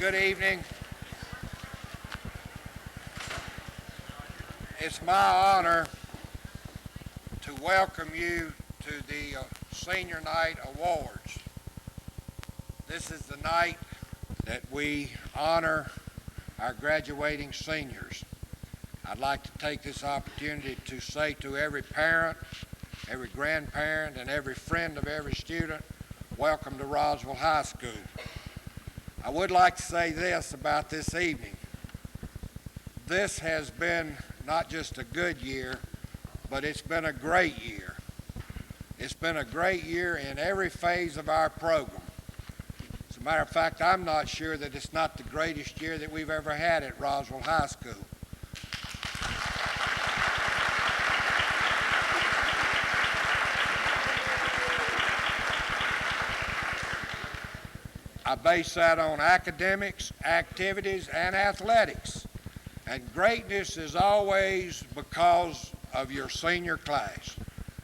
Good evening. It's my honor to welcome you to the Senior Night Awards. This is the night that we honor our graduating seniors. I'd like to take this opportunity to say to every parent, every grandparent, and every friend of every student, welcome to Roswell High School. I would like to say this about this evening. This has been not just a good year, but it's been a great year. It's been a great year in every phase of our program. As a matter of fact, I'm not sure that it's not the greatest year that we've ever had at Roswell High School. I base that on academics, activities, and athletics. And greatness is always because of your senior class.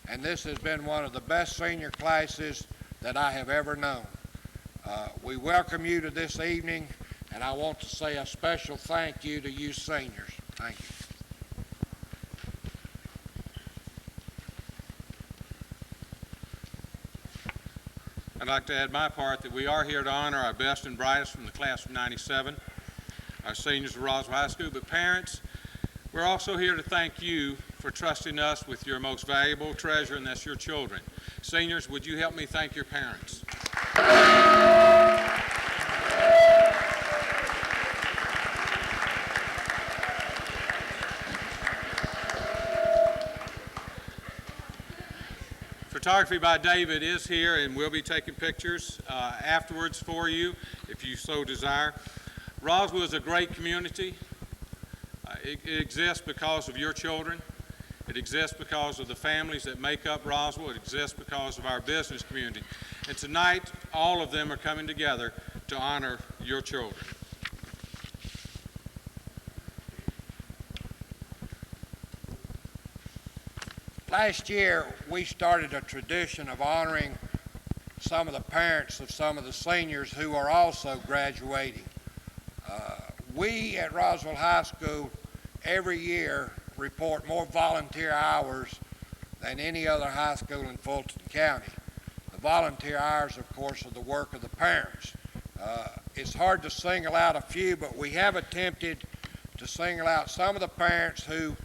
And this has been one of the best senior classes that I have ever known. We welcome you to this evening, and I want to say a special thank you to you seniors. Thank you. I'd like to add my part that we are here to honor our best and brightest from the class of '97, our seniors of Roswell High School. But parents, we're also here to thank you for trusting us with your most valuable treasure, and that's your children. Seniors, would you help me thank your parents? Photography by David is here, and we'll be taking pictures afterwards for you if you so desire. Roswell is a great community. It exists because of your children. It exists because of the families that make up Roswell. It exists because of our business community. And tonight, all of them are coming together to honor your children. Last year, we started a tradition of honoring some of the parents of some of the seniors who are also graduating. We at Roswell High School every year report more volunteer hours than any other high school in Fulton County. The volunteer hours, of course, are the work of the parents. It's hard to single out a few, but we have attempted to single out some of the parents who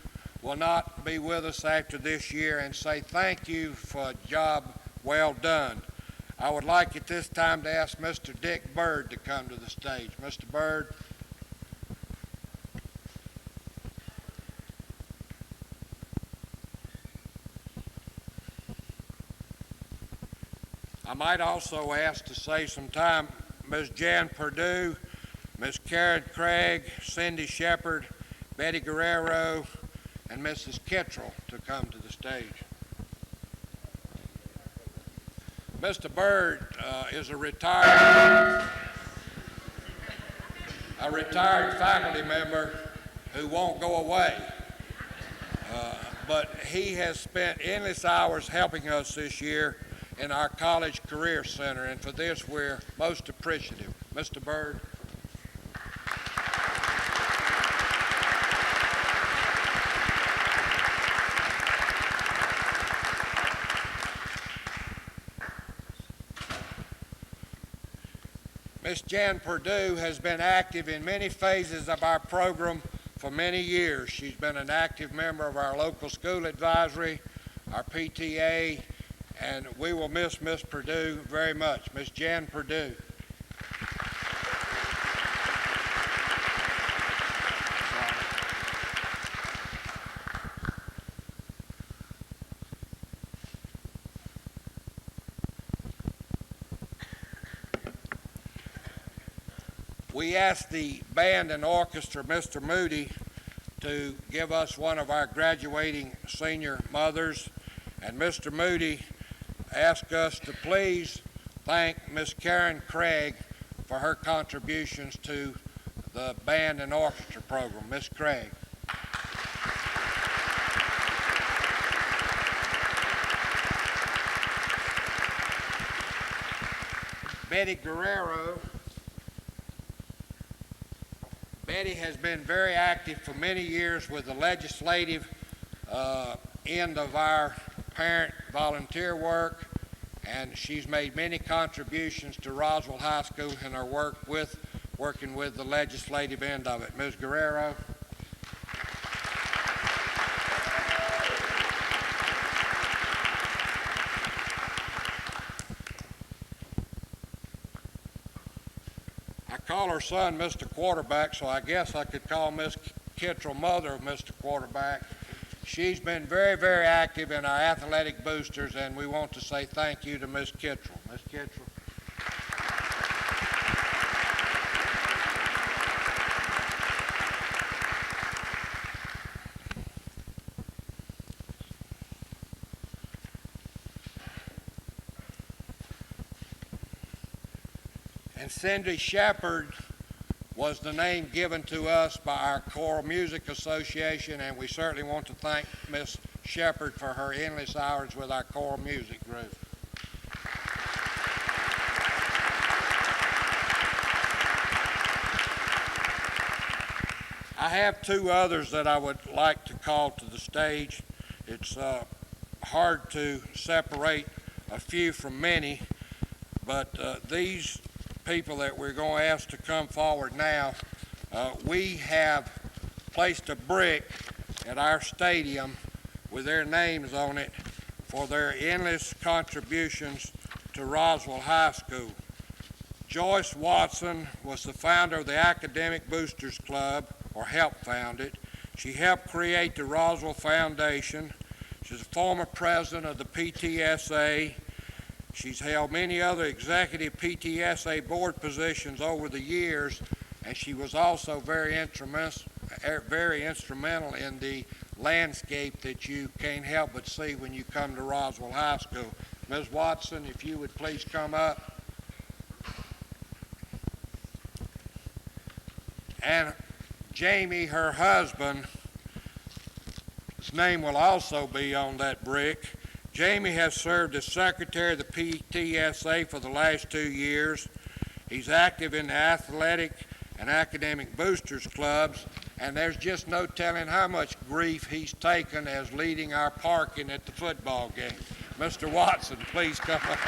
will not be with us after this year and say thank you for a job well done. I would like at this time to ask Mr. Dick Bird to come to the stage. Mr. Bird. I might also ask to save some time Ms. Jan Perdue, Ms. Karen Craig, Cindy Shepard, Betty Guerrero, and Mrs. Kittrell to come to the stage. Mr. Bird is a retired faculty member who won't go away. But he has spent endless hours helping us this year in our College Career Center, and for this we're most appreciative. Mr. Bird. Ms. Jan Perdue has been active in many phases of our program for many years. She's been an active member of our local school advisory, our PTA, and we will miss Ms. Perdue very much. Ms. Jan Perdue. We asked the band and orchestra, Mr. Moody, to give us one of our graduating senior mothers, and Mr. Moody asked us to please thank Miss Karen Craig for her contributions to the band and orchestra program. Miss Craig. Betty Guerrero Betty has been very active for many years with the legislative end of our parent volunteer work, and she's made many contributions to Roswell High School in her working with the legislative end of it. Ms. Guerrero. I call her son Mr. Quarterback, so I guess I could call Miss Kittrell mother of Mr. Quarterback. She's been very, very active in our athletic boosters, and we want to say thank you to Miss Kittrell. Miss Kittrell. And Cindy Shepard was the name given to us by our Choral Music Association, and we certainly want to thank Miss Shepard for her endless hours with our choral music group. I have two others that I would like to call to the stage. It's hard to separate a few from many, but these people that we're going to ask to come forward now, we have placed a brick at our stadium with their names on it for their endless contributions to Roswell High School. Joyce Watson was the founder of the Academic Boosters Club, or helped found it. She helped create the Roswell Foundation. She's a former president of the PTSA. She's held many other executive PTSA board positions over the years, and she was also very instrumental in the landscape that you can't help but see when you come to Roswell High School. Ms. Watson, if you would please come up. And Jamie, her husband, his name will also be on that brick. Jamie has served as secretary of the PTSA for the last 2 years. He's active in the athletic and academic boosters clubs, and there's just no telling how much grief he's taken as leading our parking at the football game. Mr. Watson, please come up.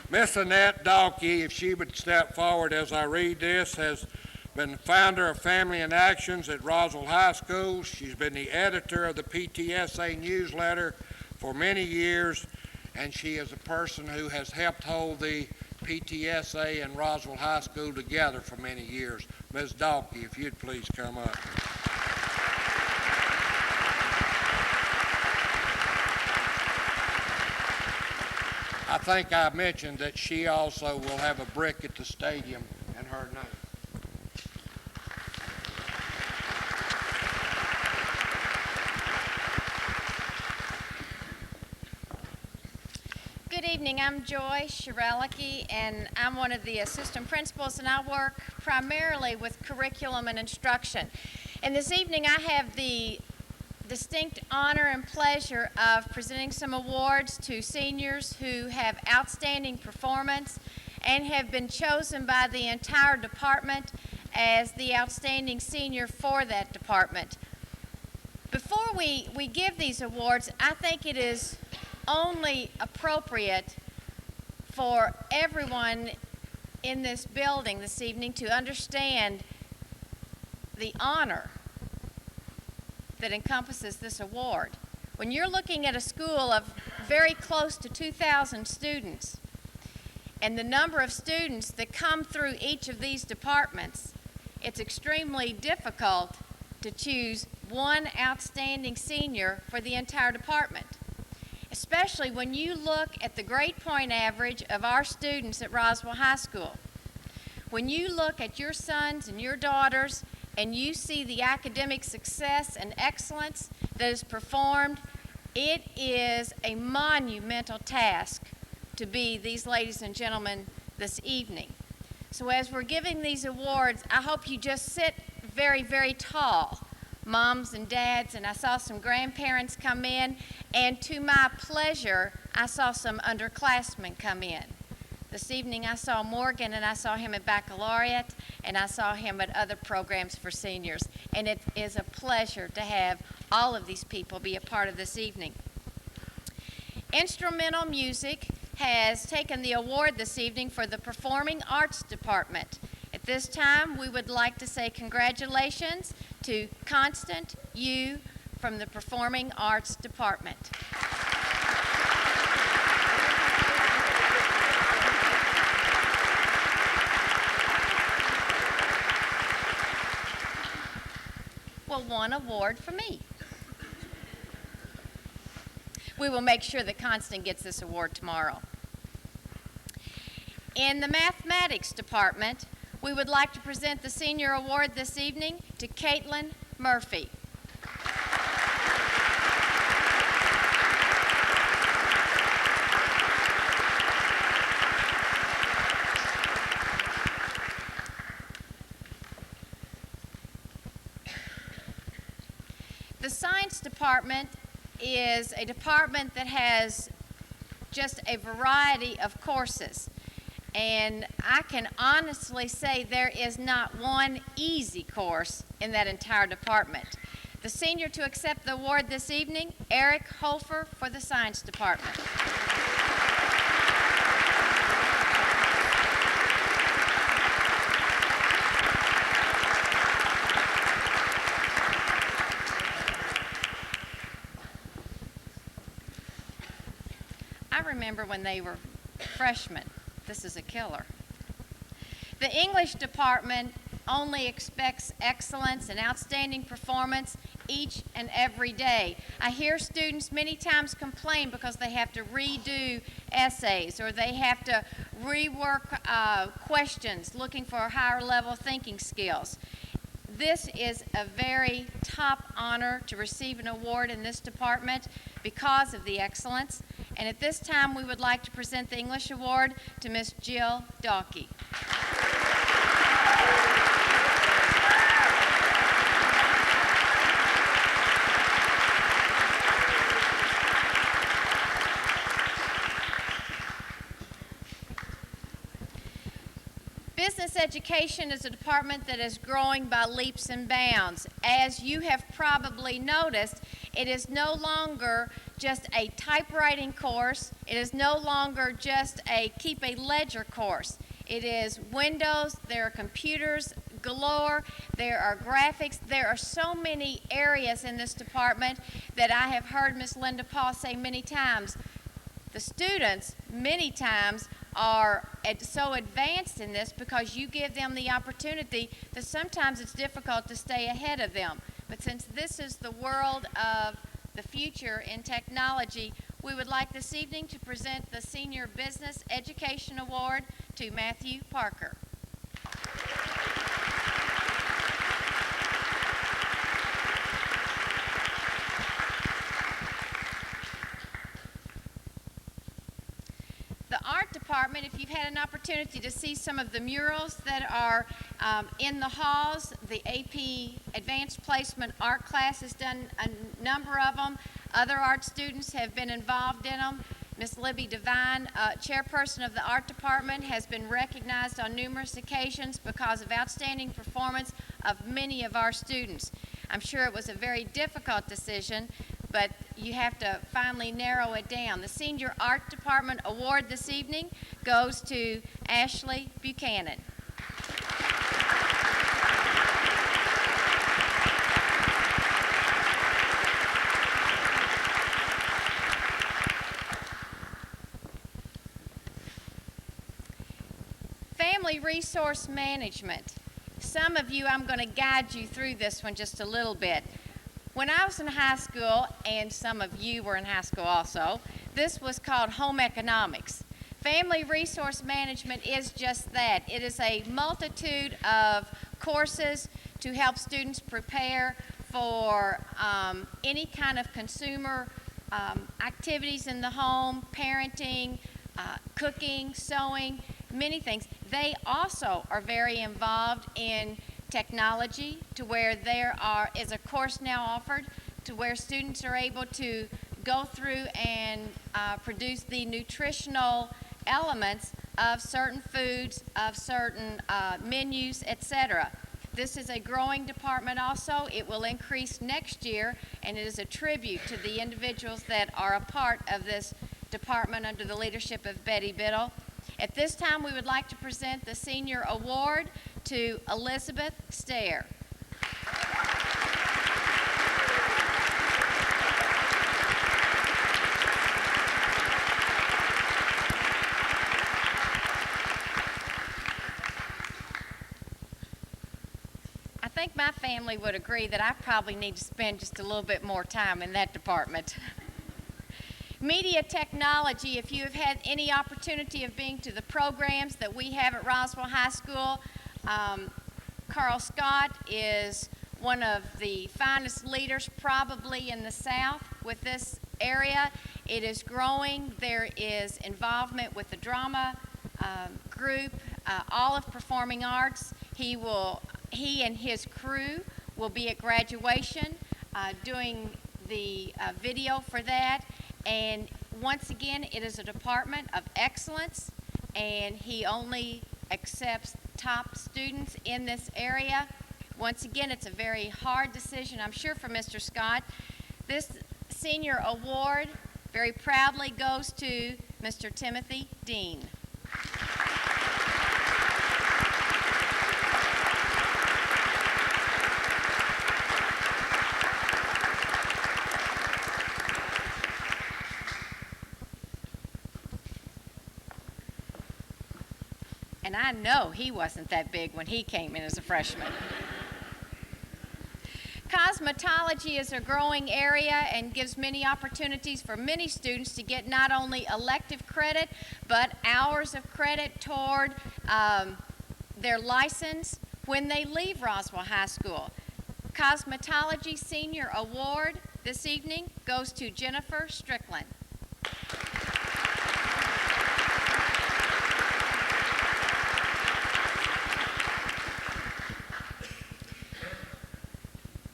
Miss Annette Dalkey, if she would step forward as I read this, has been the founder of Family in Actions at Roswell High School. She's been the editor of the PTSA newsletter for many years, and she is a person who has helped hold the PTSA and Roswell High School together for many years. Ms. Dalkey, if you'd please come up. I think I mentioned that she also will have a brick at the stadium in her name. Good evening. I'm Joy Shirelicki, and I'm one of the assistant principals, and I work primarily with curriculum and instruction. And this evening I have the distinct honor and pleasure of presenting some awards to seniors who have outstanding performance and have been chosen by the entire department as the outstanding senior for that department. Before we give these awards, I think it is only appropriate for everyone in this building this evening to understand the honor that encompasses this award. When you're looking at a school of very close to 2,000 students, and the number of students that come through each of these departments, it's extremely difficult to choose one outstanding senior for the entire department, especially when you look at the grade point average of our students at Roswell High School. When you look at your sons and your daughters and you see the academic success and excellence that is performed It is a monumental task to be these ladies and gentlemen this evening. So as we're giving these awards, I hope you just sit very, very tall, moms and dads, and I saw some grandparents come in, and to my pleasure, I saw some underclassmen come in. This evening I saw Morgan, and I saw him at baccalaureate, and I saw him at other programs for seniors, and it is a pleasure to have all of these people be a part of this evening. Instrumental music has taken the award this evening for the Performing Arts Department. At this time, we would like to say congratulations to Constant Yu from the Performing Arts Department. Well, one award for me. We will make sure that Constant gets this award tomorrow. In the Mathematics Department, we would like to present the Senior Award this evening to Caitlin Murphy. The Science Department is a department that has just a variety of courses. And I can honestly say there is not one easy course in that entire department. The senior to accept the award this evening, Eric Holfer for the Science Department. I remember when they were freshmen. This is a killer. The English department only expects excellence and outstanding performance each and every day. I hear students many times complain because they have to redo essays or they have to rework questions looking for higher level thinking skills. This is a very top honor to receive an award in this department because of the excellence. And at this time, we would like to present the English Award to Miss Jill Dawkey. Business education is a department that is growing by leaps and bounds. As you have probably noticed, it is no longer just a typewriting course. It is no longer just a keep a ledger course. It is Windows, there are computers galore, there are graphics. There are so many areas in this department that I have heard Ms. Linda Paul say many times. The students, many times, are so advanced in this because you give them the opportunity that sometimes it's difficult to stay ahead of them. But since this is the world of the future in technology, we would like this evening to present the Senior Business Education Award to Matthew Parker. The art department, if you've had an opportunity to see some of the murals that are in the halls, the AP Advanced Placement art class has done a number of them. Other art students have been involved in them. Miss Libby Devine, chairperson of the art department, has been recognized on numerous occasions because of outstanding performance of many of our students. I'm sure it was a very difficult decision, but you have to finally narrow it down. The Senior Art Department Award this evening goes to Ashley Buchanan. Family Resource Management. Some of you, I'm going to guide you through this one just a little bit. When I was in high school, and some of you were in high school also, this was called home economics. Family Resource Management is just that. It is a multitude of courses to help students prepare for any kind of consumer activities in the home, parenting, cooking, sewing, many things. They also are very involved in technology, to where there is a course now offered to where students are able to go through and produce the nutritional elements of certain foods, of certain menus, etc. This is a growing department also. It will increase next year, and it is a tribute to the individuals that are a part of this department under the leadership of Betty Biddle. At this time, we would like to present the Senior Award to Elizabeth Stair. I think my family would agree that I probably need to spend just a little bit more time in that department. Media technology, if you have had any opportunity of being to the programs that we have at Roswell High School, Carl Scott is one of the finest leaders probably in the South with this area. It is growing. There is involvement with the drama group, all of performing arts. He and his crew will be at graduation doing the video for that. And once again, it is a department of excellence, and he only accepts top students in this area. Once again, it's a very hard decision, I'm sure, for Mr. Scott. This senior award very proudly goes to Mr. Timothy Dean. And I know he wasn't that big when he came in as a freshman. Cosmetology is a growing area and gives many opportunities for many students to get not only elective credit, but hours of credit toward their license when they leave Roswell High School. Cosmetology Senior Award this evening goes to Jennifer Strickland.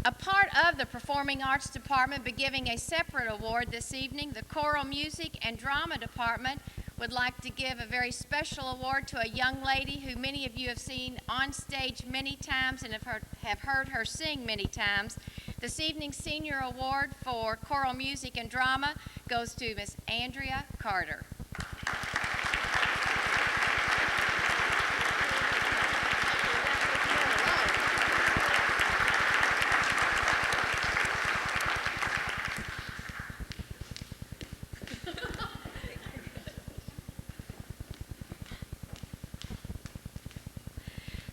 A part of the Performing Arts Department, but giving a separate award this evening, the Choral Music and Drama Department would like to give a very special award to a young lady who many of you have seen on stage many times and have heard her sing many times. This evening's Senior Award for Choral Music and Drama goes to Miss Andrea Carter.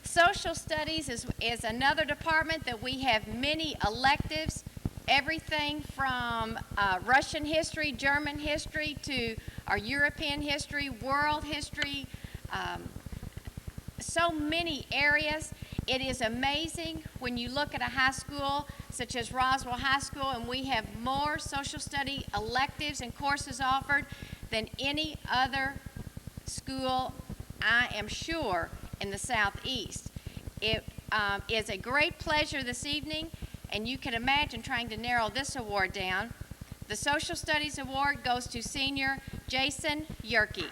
Social Studies is another department that we have many electives, everything from Russian history, German history, to our European history, world history, so many areas. It is amazing when you look at a high school such as Roswell High School, and we have more social study electives and courses offered than any other school, I am sure, in the Southeast. It is a great pleasure this evening, and you can imagine trying to narrow this award down. The Social Studies Award goes to Senior Jason Yerke.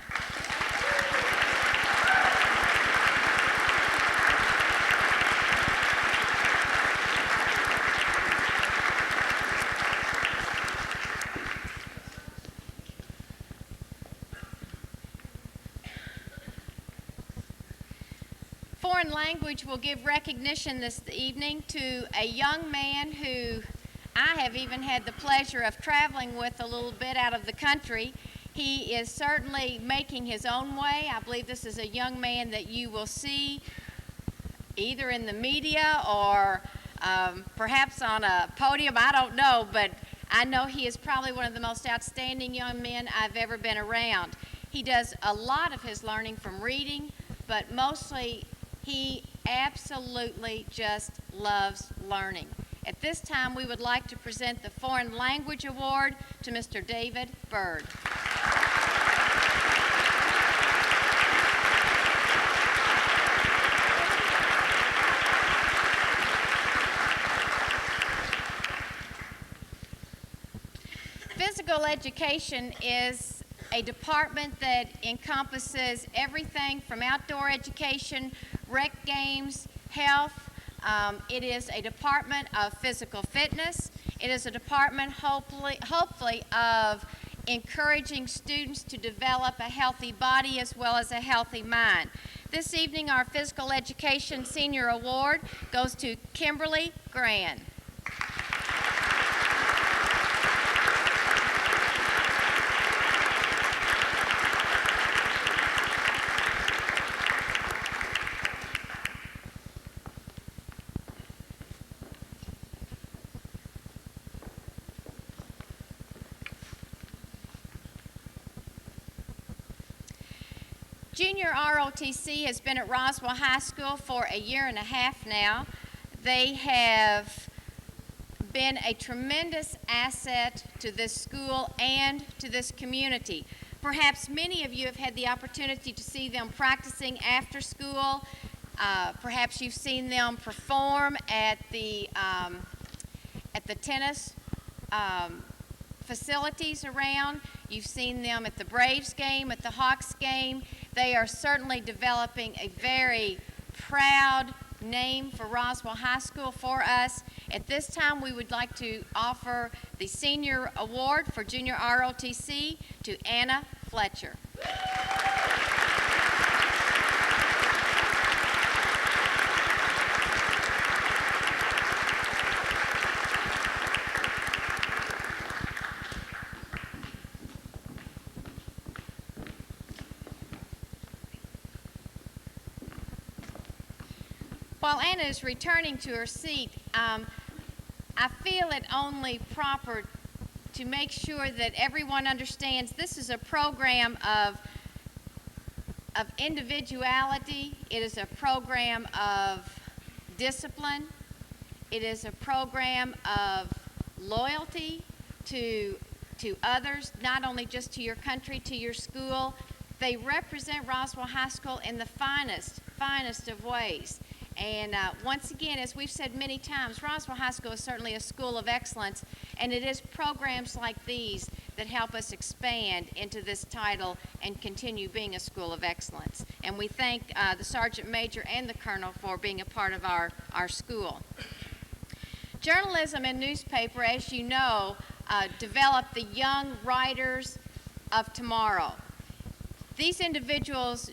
Foreign language will give recognition this evening to a young man who I have even had the pleasure of traveling with a little bit out of the country. He is certainly making his own way. I believe this is a young man that you will see either in the media or perhaps on a podium, I don't know, but I know he is probably one of the most outstanding young men I've ever been around. He does a lot of his learning from reading, but mostly he absolutely just loves learning. At this time, we would like to present the Foreign Language Award to Mr. David Bird. Physical education is a department that encompasses everything from outdoor education, rec games, health. It is a department of physical fitness. It is a department, hopefully, of encouraging students to develop a healthy body as well as a healthy mind. This evening, our Physical Education Senior Award goes to Kimberly Gran. Junior ROTC has been at Roswell High School for a year and a half now. They have been a tremendous asset to this school and to this community. Perhaps many of you have had the opportunity to see them practicing after school. Perhaps you've seen them perform at the tennis facilities around. You've seen them at the Braves game, at the Hawks game. They are certainly developing a very proud name for Roswell High School for us. At this time, we would like to offer the Senior Award for Junior ROTC to Anna Fletcher. While Anna is returning to her seat, I feel it only proper to make sure that everyone understands this is a program of individuality. It is a program of discipline. It is a program of loyalty to others, not only just to your country, to your school. They represent Roswell High School in the finest of ways. And once again, as we've said many times, Roswell High School is certainly a school of excellence, and it is programs like these that help us expand into this title and continue being a school of excellence. And we thank the Sergeant Major and the Colonel for being a part of our school. Journalism and newspaper, as you know, develop the young writers of tomorrow. These individuals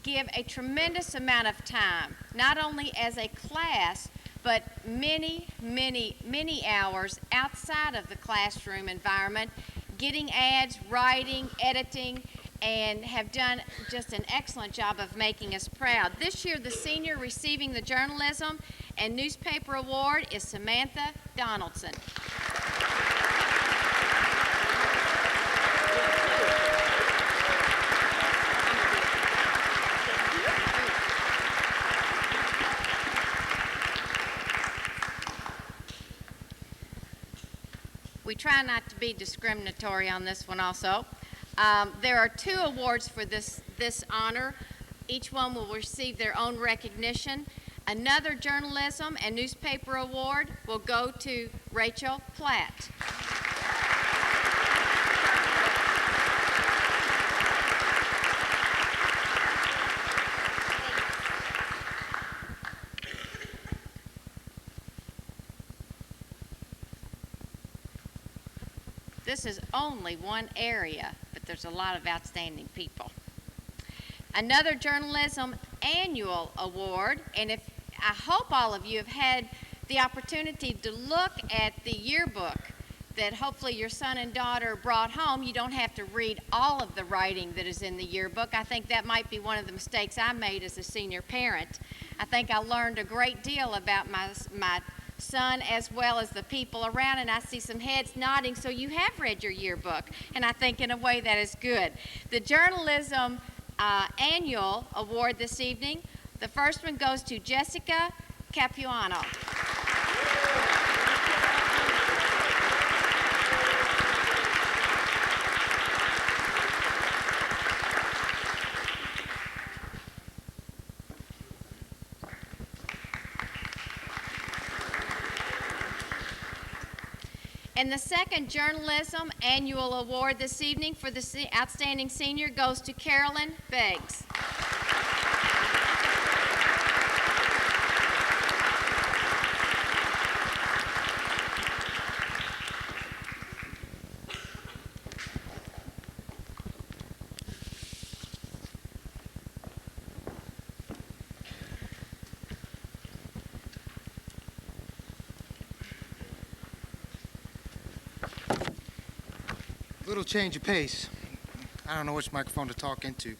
give a tremendous amount of time, not only as a class, but many hours outside of the classroom environment, getting ads, writing, editing, and have done just an excellent job of making us proud. This year, the senior receiving the Journalism and Newspaper Award is Samantha Donaldson. We try not to be discriminatory on this one also. There are 2 awards for this honor. Each one will receive their own recognition. Another Journalism and Newspaper Award will go to Rachel Platt. This is only one area, but there's a lot of outstanding people. Another Journalism Annual Award, and I hope all of you have had the opportunity to look at the yearbook that hopefully your son and daughter brought home. You don't have to read all of the writing that is in the yearbook. I think that might be one of the mistakes I made as a senior parent. I think I learned a great deal about my son as well as the people around, and I see some heads nodding, so you have read your yearbook, and I think in a way that is good. The Journalism Annual Award this evening, the first one goes to Jessica Capuano. And the second Journalism Annual Award this evening for the Outstanding Senior goes to Carolyn Beggs. Little change of pace. I don't know which microphone to talk into.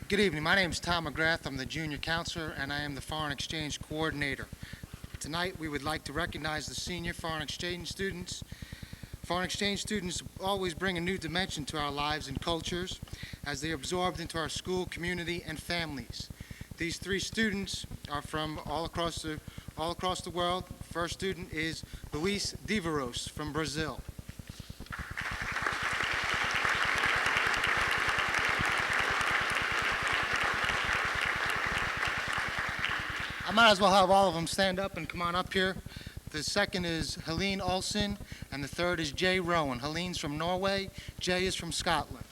Good evening. My name is Tom McGrath. I'm the junior counselor, and I am the foreign exchange coordinator. Tonight, we would like to recognize the senior foreign exchange students. Foreign exchange students always bring a new dimension to our lives and cultures as they are absorbed into our school, community, and families. These three students are from all across the world. First student is Luis Divaros from Brazil. I might as well have all of them stand up and come on up here. The second is Helene Olsen, and the third is Jay Rowan. Helene's from Norway, Jay is from Scotland.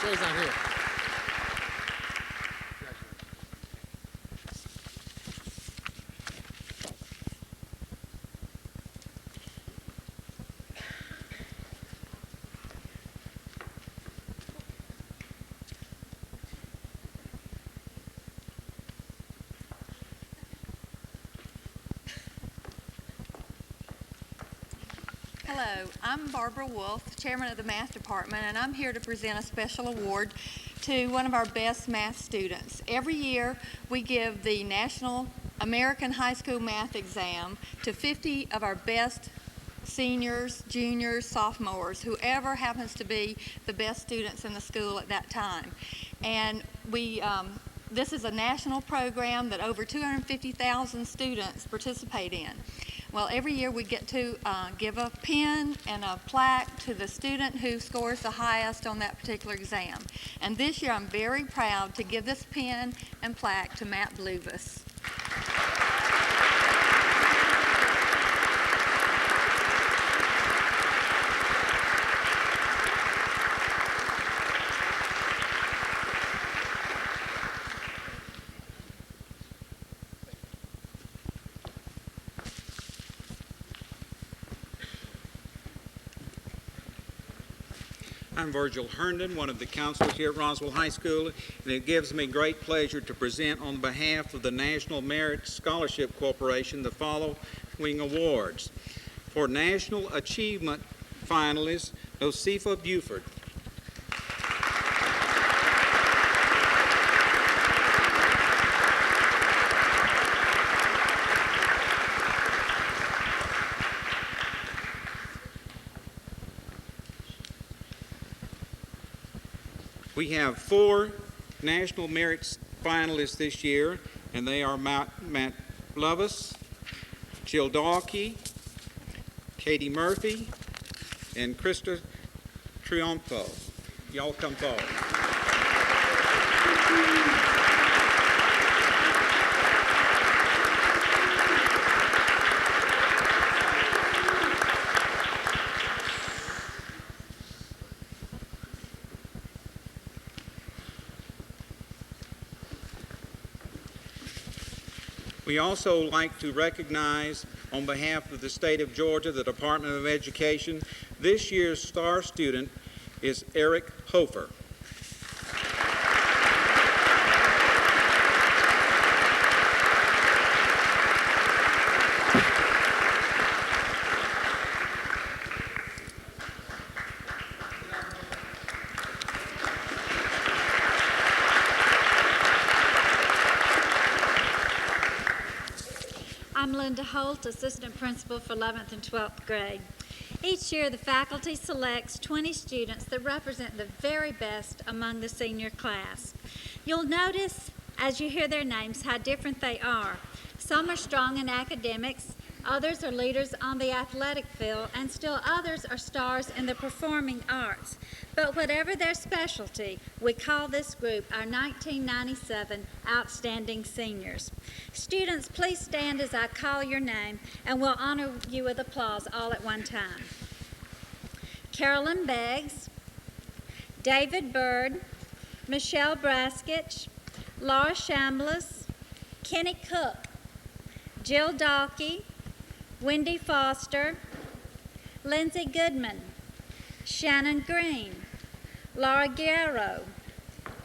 Jay's not here. Hello, I'm Barbara Wolf, Chairman of the Math Department, and I'm here to present a special award to one of our best math students. Every year, we give the National American High School Math Exam to 50 of our best seniors, juniors, sophomores, whoever happens to be the best students in the school at that time. And this is a national program that over 250,000 students participate in. Well, every year we get to give a pin and a plaque to the student who scores the highest on that particular exam. And this year I'm very proud to give this pin and plaque to Matt Bluvis. I'm Virgil Herndon, one of the counselors here at Roswell High School, and it gives me great pleasure to present on behalf of the National Merit Scholarship Corporation the following awards. For National Achievement finalist, Nosifa Buford. We have 4 National Merit finalists this year, and they are Matt Bluvis, Jill Dawkey, Katie Murphy, and Krista Triumfo. Y'all come forward. We also like to recognize, on behalf of the state of Georgia, the Department of Education, this year's star student is Eric Hofer. I'm Linda Holt, Assistant Principal for 11th and 12th grade. Each year, the faculty selects 20 students that represent the very best among the senior class. You'll notice, as you hear their names, how different they are. Some are strong in academics, Others are leaders on the athletic field, and still others are stars in the performing arts. But whatever their specialty, we call this group our 1997 Outstanding Seniors. Students, please stand as I call your name, and we'll honor you with applause all at one time. Carolyn Beggs, David Bird, Michelle Braskich, Laura Shambliss, Kenny Cook, Jill Dalkey, Wendy Foster, Lindsay Goodman, Shannon Green, Laura Guerrero,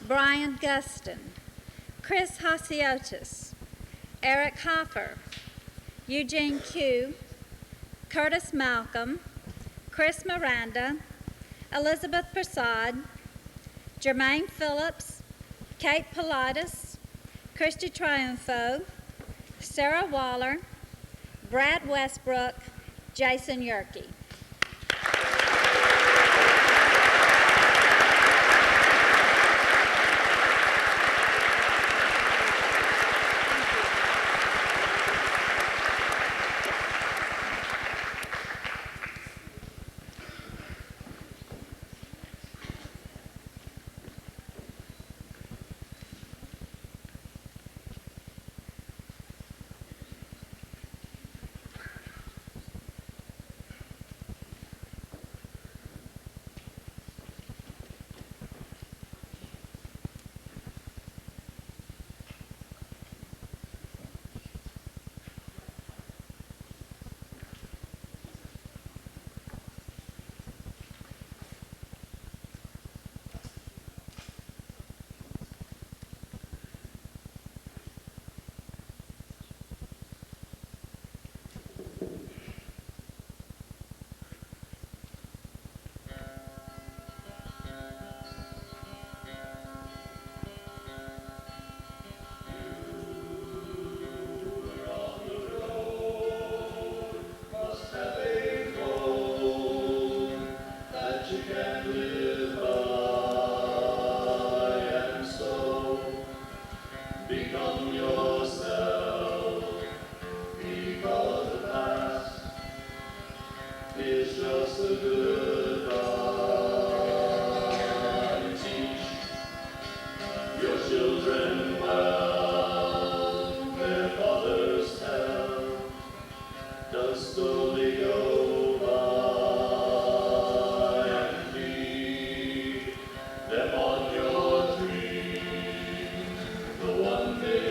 Brian Guston, Chris Hasiotis, Eric Hoffer, Eugene Q, Curtis Malcolm, Chris Miranda, Elizabeth Prasad, Jermaine Phillips, Kate Pilatus, Christy Triumpho, Sarah Waller, Brad Westbrook, Jason Yerke. Them on your tree, the one day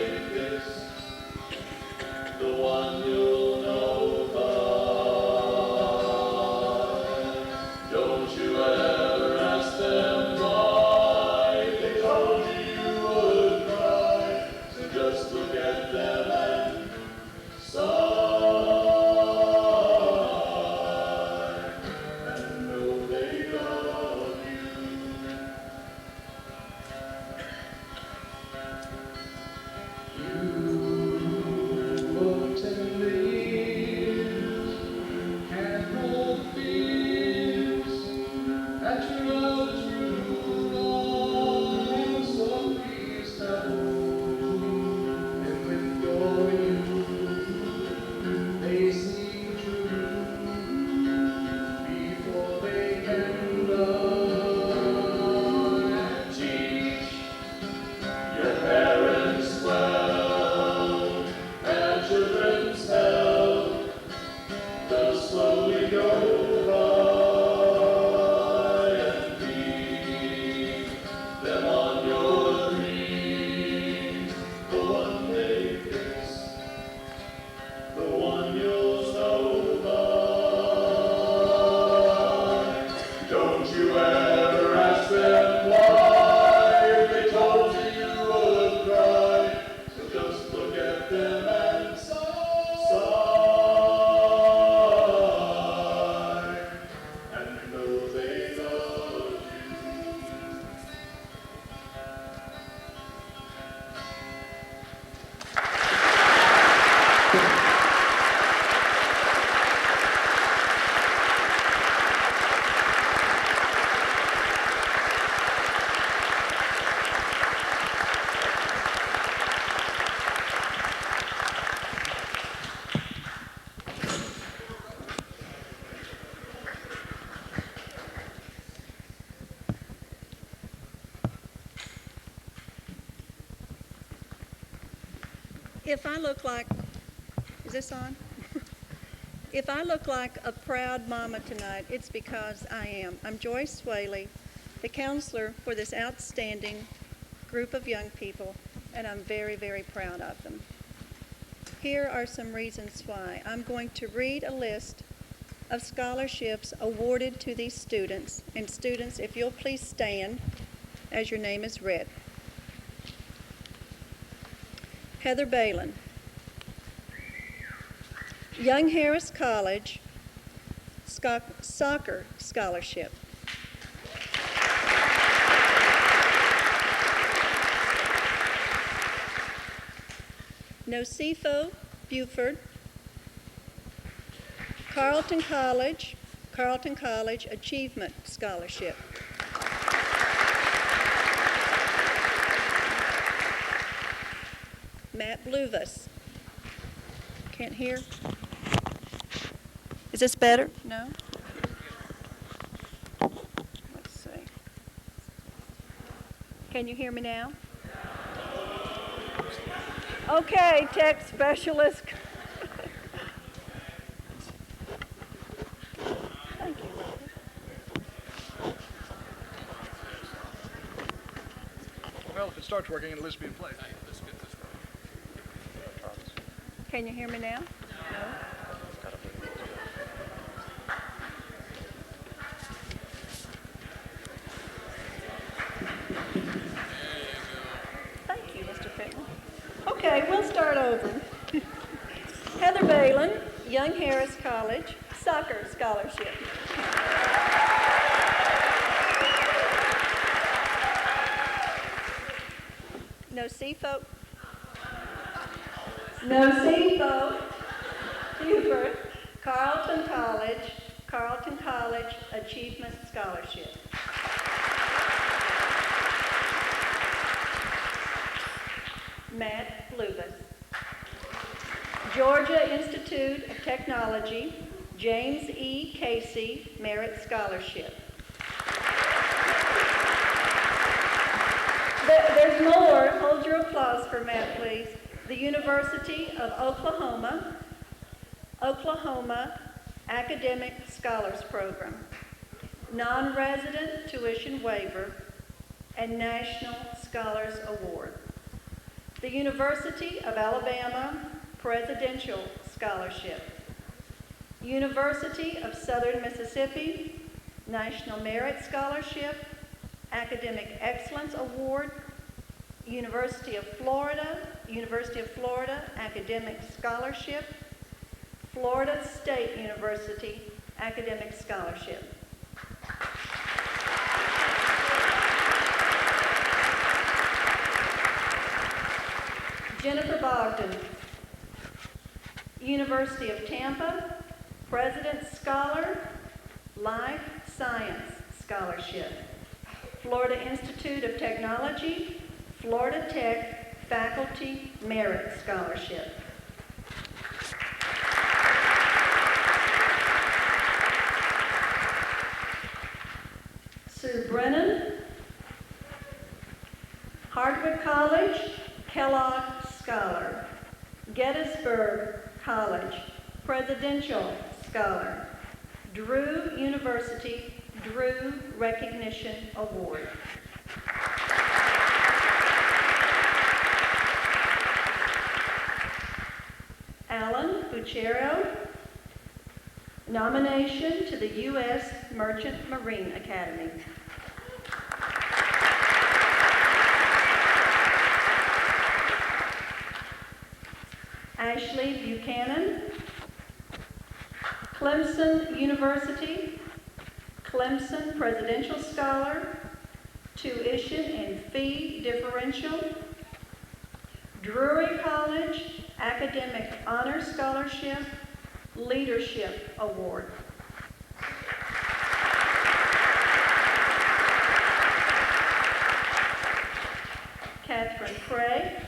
If I look like, is this on? If I look like a proud mama tonight, it's because I am. I'm Joyce Swaley, the counselor for this outstanding group of young people, and I'm very, very proud of them. Here are some reasons why. I'm going to read a list of scholarships awarded to these students. And students, if you'll please stand as your name is read. Heather Balin, Young Harris College Soccer Scholarship. Nosifo Buford, Carleton College Achievement Scholarship. Matt Bluvas. Can't hear. Is this better? No? Let's see. Can you hear me now? Okay, tech specialist. Thank you. Well, if it starts working, it'll at least be in place. Can you hear me now? No? Thank you, Mr. Pittman. Okay, we'll start over. Heather Balin, Young Harris College Soccer Scholarship. Nosifo Buford, Carleton College Achievement Scholarship. Matt Bluvas, Georgia Institute of Technology, James E. Casey Merit Scholarship. There's more. Hold your applause for Matt, please. The University of Oklahoma Academic Scholars Program, Non-Resident Tuition Waiver, and National Scholars Award. The University of Alabama Presidential Scholarship. University of Southern Mississippi National Merit Scholarship, Academic Excellence Award. University of Florida Academic Scholarship. Florida State University Academic Scholarship. Jennifer Bogdan, University of Tampa, President's Scholar, Life Science Scholarship. Florida Institute of Technology, Florida Tech Faculty Merit Scholarship. Sue Brennan, Hardwick College, Kellogg Scholar. Gettysburg College, Presidential Scholar. Drew University, Drew Recognition Award. Alan Buchero, nomination to the U.S. Merchant Marine Academy. Ashley Buchanan, Clemson University, Clemson Presidential Scholar, Tuition and Fee Differential, Drury College Academic Honor Scholarship, Leadership Award. Catherine Craig,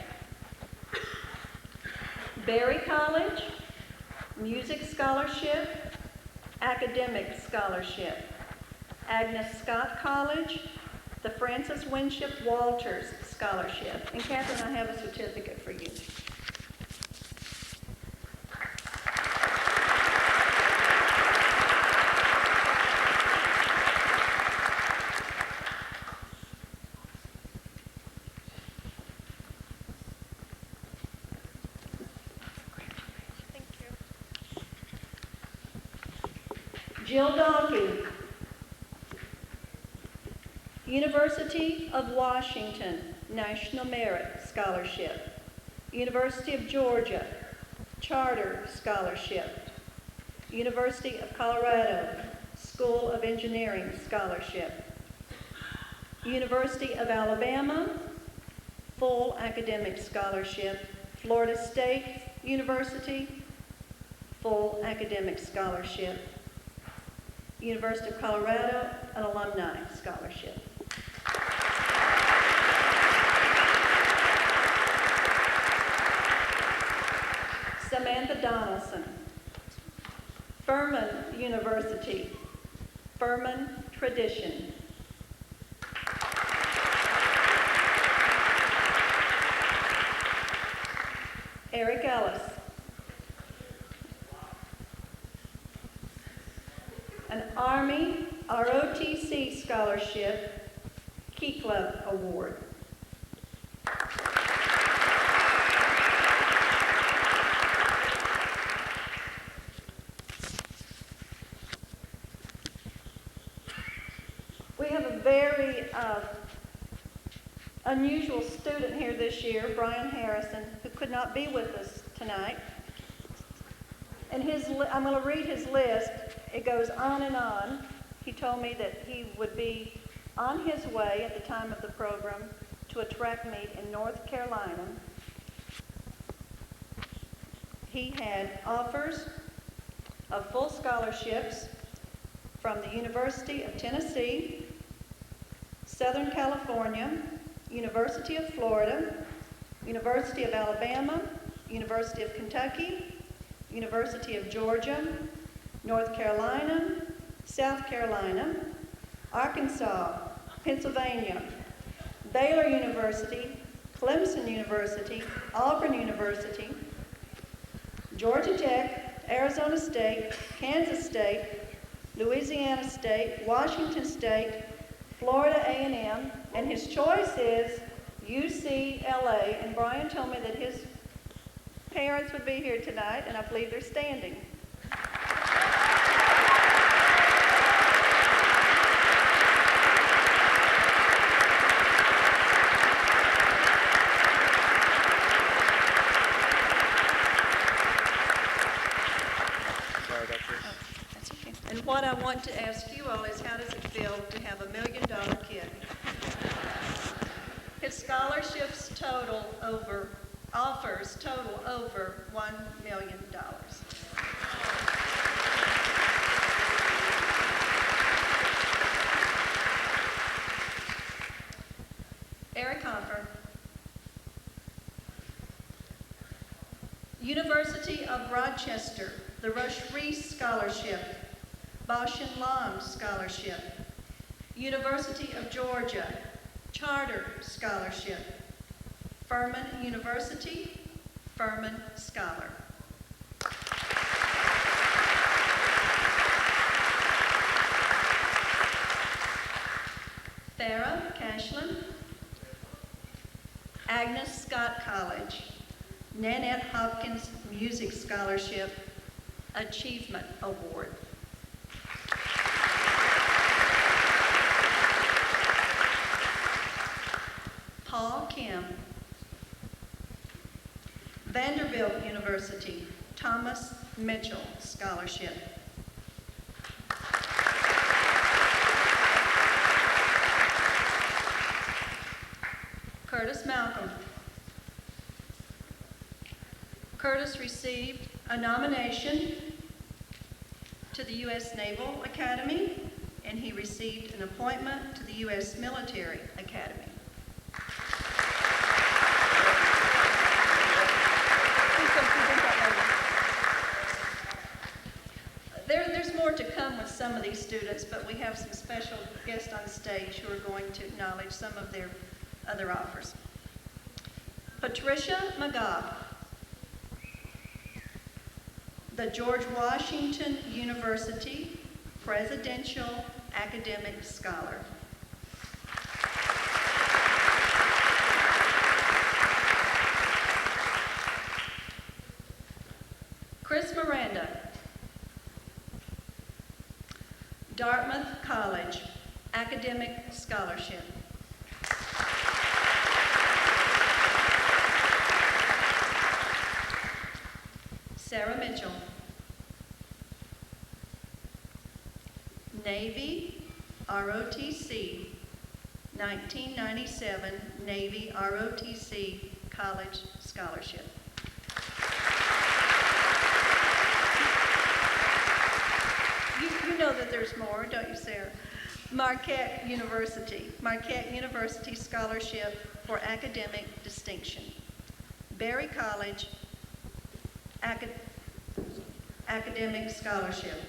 Berry College, Music Scholarship, Academic Scholarship. Agnes Scott College, the Francis Winship Walters Scholarship. And Catherine, I have a certificate for you. Jill Donkey, University of Washington, National Merit Scholarship. University of Georgia, Charter Scholarship. University of Colorado, School of Engineering Scholarship. University of Alabama, full academic scholarship. Florida State University, full academic scholarship. University of Colorado, an alumni scholarship. Samantha Donaldson, Furman University, Furman Tradition. Eric Ellis, an Army ROTC Scholarship, Key Club Award. We have a very unusual student here this year, Brian Harrison, who could not be with us tonight. And I'm going to read his list. It goes on and on. He told me that he would be on his way at the time of the program to a track meet in North Carolina. He had offers of full scholarships from the University of Tennessee, Southern California, University of Florida, University of Alabama, University of Kentucky, University of Georgia, North Carolina, South Carolina, Arkansas, Pennsylvania, Baylor University, Clemson University, Auburn University, Georgia Tech, Arizona State, Kansas State, Louisiana State, Washington State, Florida A&M, and his choice is UCLA. And Brian told me that his parents would be here tonight, and I believe they're standing. And what I want to ask you all is, how does it feel to have $1 million kid? His scholarships offers total over $1 million. Eric Hoffer, University of Rochester, the Rush Reese Scholarship, Bosch and Lomb Scholarship, University of Georgia, Charter Scholarship, Furman University, Furman Scholar. Farah Cashlin, Agnes Scott College, Nanette Hopkins Music Scholarship, Achievement Award. Paul Kim, Vanderbilt University, Thomas Mitchell Scholarship. Curtis Malcolm. Curtis received a nomination to the U.S. Naval Academy, and he received an appointment to the U.S. Military Academy. There's more to come with some of these students, but we have some special guests on stage who are going to acknowledge some of their other offers. Patricia McGough, the George Washington University Presidential Academic Scholar. Chris Miranda, Dartmouth College, Academic Scholarship. Sarah Mitchell. Navy, ROTC, 1997 Navy ROTC College Scholarship. You know that there's more, don't you, Sarah? Marquette University Scholarship for Academic Distinction. Berry College, Academic Scholarship.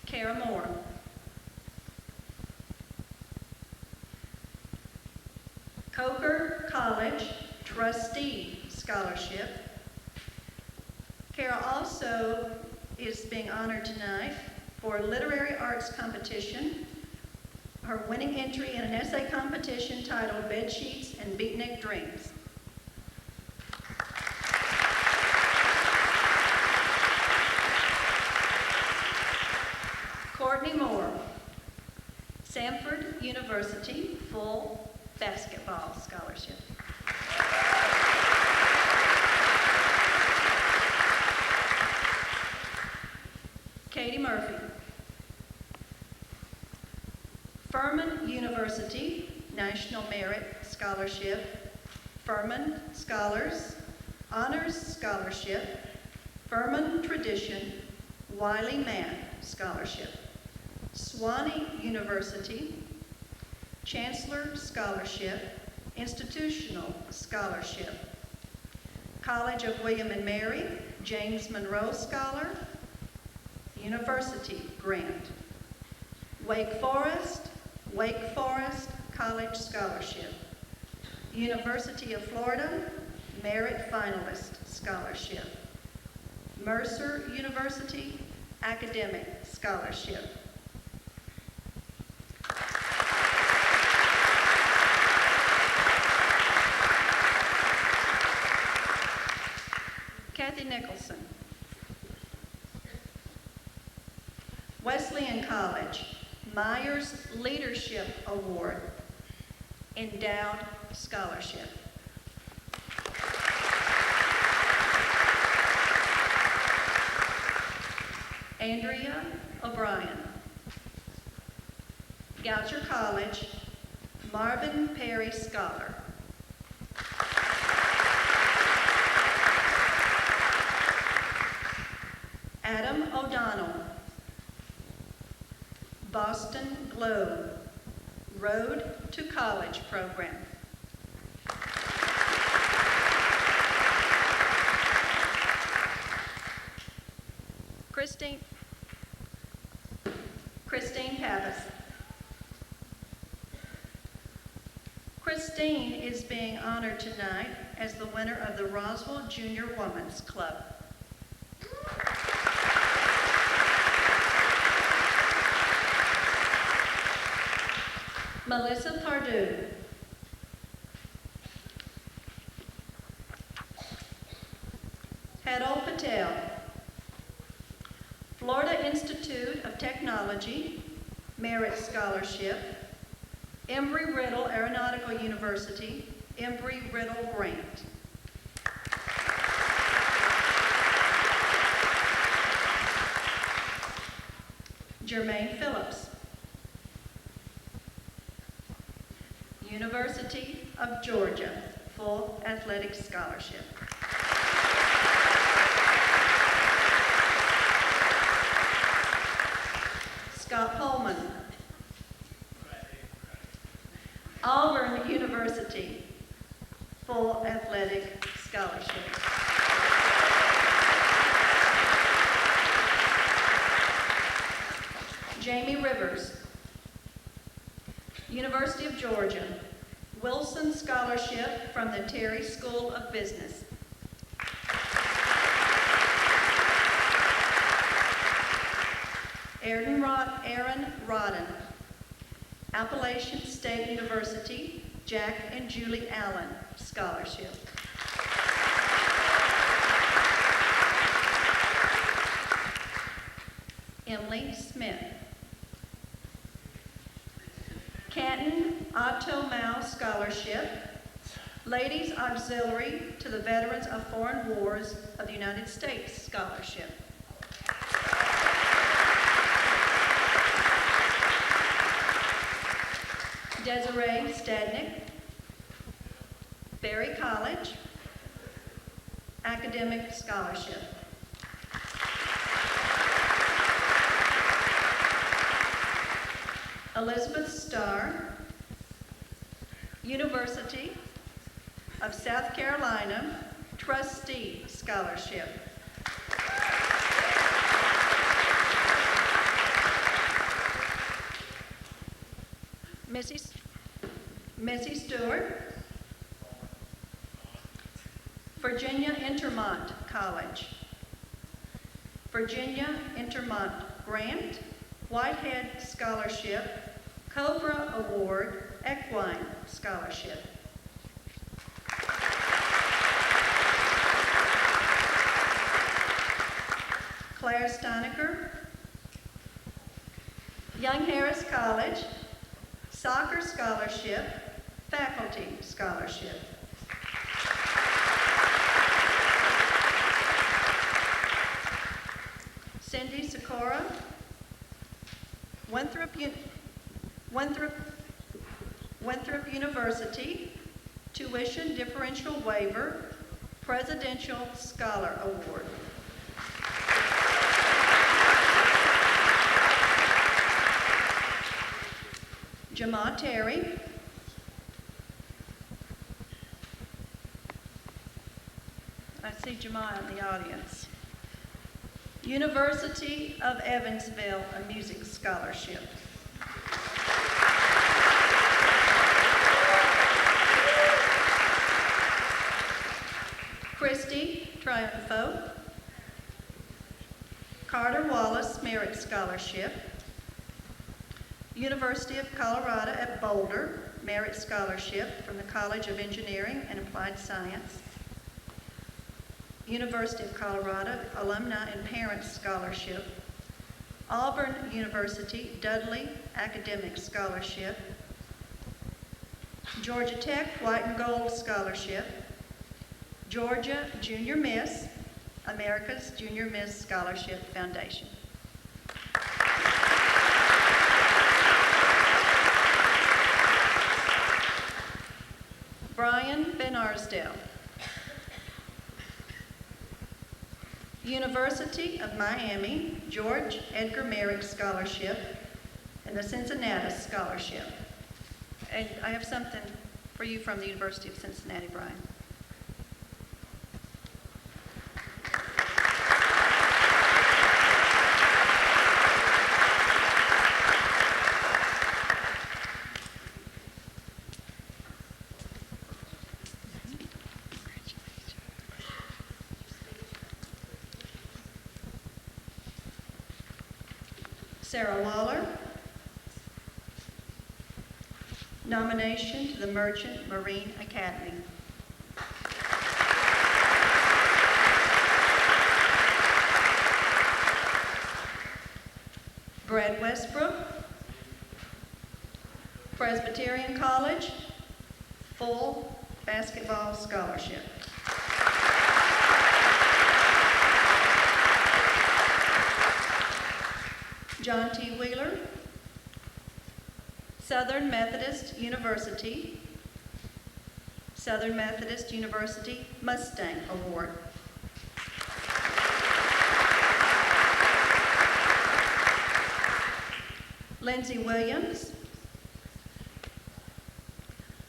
Kara Moore. Coker College Trustee Scholarship. Kara also is being honored tonight for literary arts competition. Her winning entry in an essay competition titled Bed Sheets and Beatnik Dreams. Courtney Moore, Samford University full basketball scholarship. Katie Murphy, Furman University National Merit Scholarship, Furman Scholars, Honors Scholarship, Furman Tradition, Wiley Mann Scholarship, Swanee University, Chancellor Scholarship, Institutional Scholarship, College of William and Mary, James Monroe Scholar, University Grant, Wake Forest College Scholarship, University of Florida, Merit Finalist Scholarship, Mercer University, Academic Scholarship. Kathy Nicholson. Wesleyan College, Myers Leadership Award, Endowed Scholarship. Andrea O'Brien. Goucher College, Marvin Perry Scholar. Adam O'Donnell. Boston Globe, Road to College Program. Christine Pappas. Christine is being honored tonight as the winner of the Roswell Junior Women's Club. Melissa Pardue. Hedal Patel. Florida Institute of Technology, Merit Scholarship, Embry-Riddle Aeronautical University, Embry-Riddle Grant. Jermaine Phillips. University of Georgia, full athletic scholarship. Scott Pullman. Auburn University, full athletic scholarship. Jamie Rivers. University of Georgia, Wilson Scholarship from the Terry School of Business. Aaron Rodden, Appalachian State University, Jack and Julie Allen Scholarship. Emily Smith. Canton Otto Mao Scholarship, Ladies Auxiliary to the Veterans of Foreign Wars of the United States Scholarship. Desiree Stadnick, Berry College, Academic Scholarship. Elizabeth Starr, University of South Carolina, Trustee Scholarship. Missy Stewart, Virginia Intermont College, Virginia Intermont Grant, Whitehead Scholarship, Cobra Award, Equine Scholarship. Claire Steinecker, Young Harris College, Soccer Scholarship, Faculty Scholarship. Cindy Sikora, Winthrop University, Tuition Differential Waiver, Presidential Scholar Award. Jama Terry, I see Jama in the audience. University of Evansville, a music scholarship. Christy Triumpho, Carter Wallace Merit Scholarship, University of Colorado at Boulder, Merit Scholarship from the College of Engineering and Applied Science. University of Colorado Alumni and Parents Scholarship. Auburn University Dudley Academic Scholarship. Georgia Tech White and Gold Scholarship. Georgia Junior Miss, America's Junior Miss Scholarship Foundation. Brian Van Arsdale, University of Miami, George Edgar Merrick Scholarship, and the Cincinnati Scholarship. And I have something for you from the University of Cincinnati, Brian. Sarah Waller, nomination to the Merchant Marine Academy. Brad Westbrook, Presbyterian College, full basketball scholarship. John T. Wheeler, Southern Methodist University, Southern Methodist University Mustang Award. Lindsay Williams,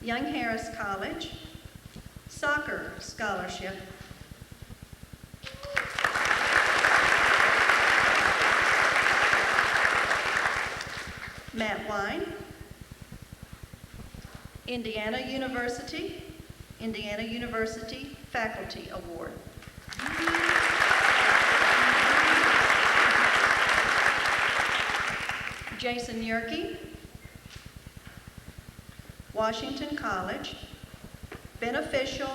Young Harris College, Soccer Scholarship. Matt Wine, Indiana University Faculty Award. Jason Yerke, Washington College, Beneficial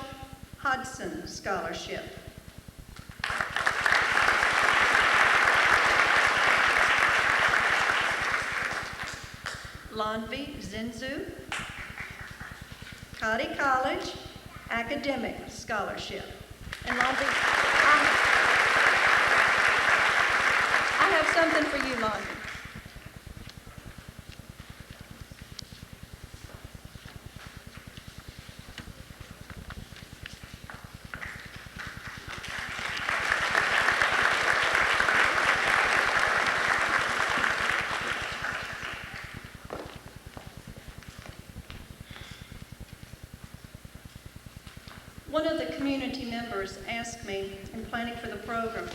Hodson Scholarship. Lonvi Zinzu, Cotty College Academic Scholarship. And Lonvi, I have something for you, Lonvi. One of the community members asked me in planning for the program,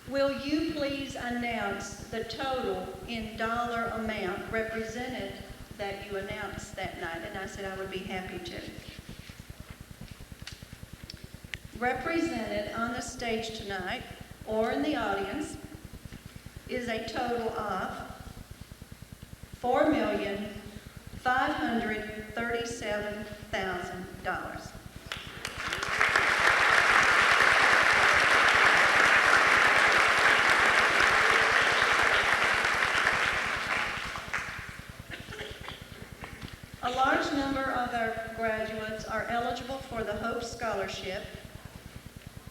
will you please announce the total in dollar amount represented that you announced that night? And I said I would be happy to. Represented on the stage tonight or in the audience is a total of $4,537,000. A large number of our graduates are eligible for the Hope Scholarship,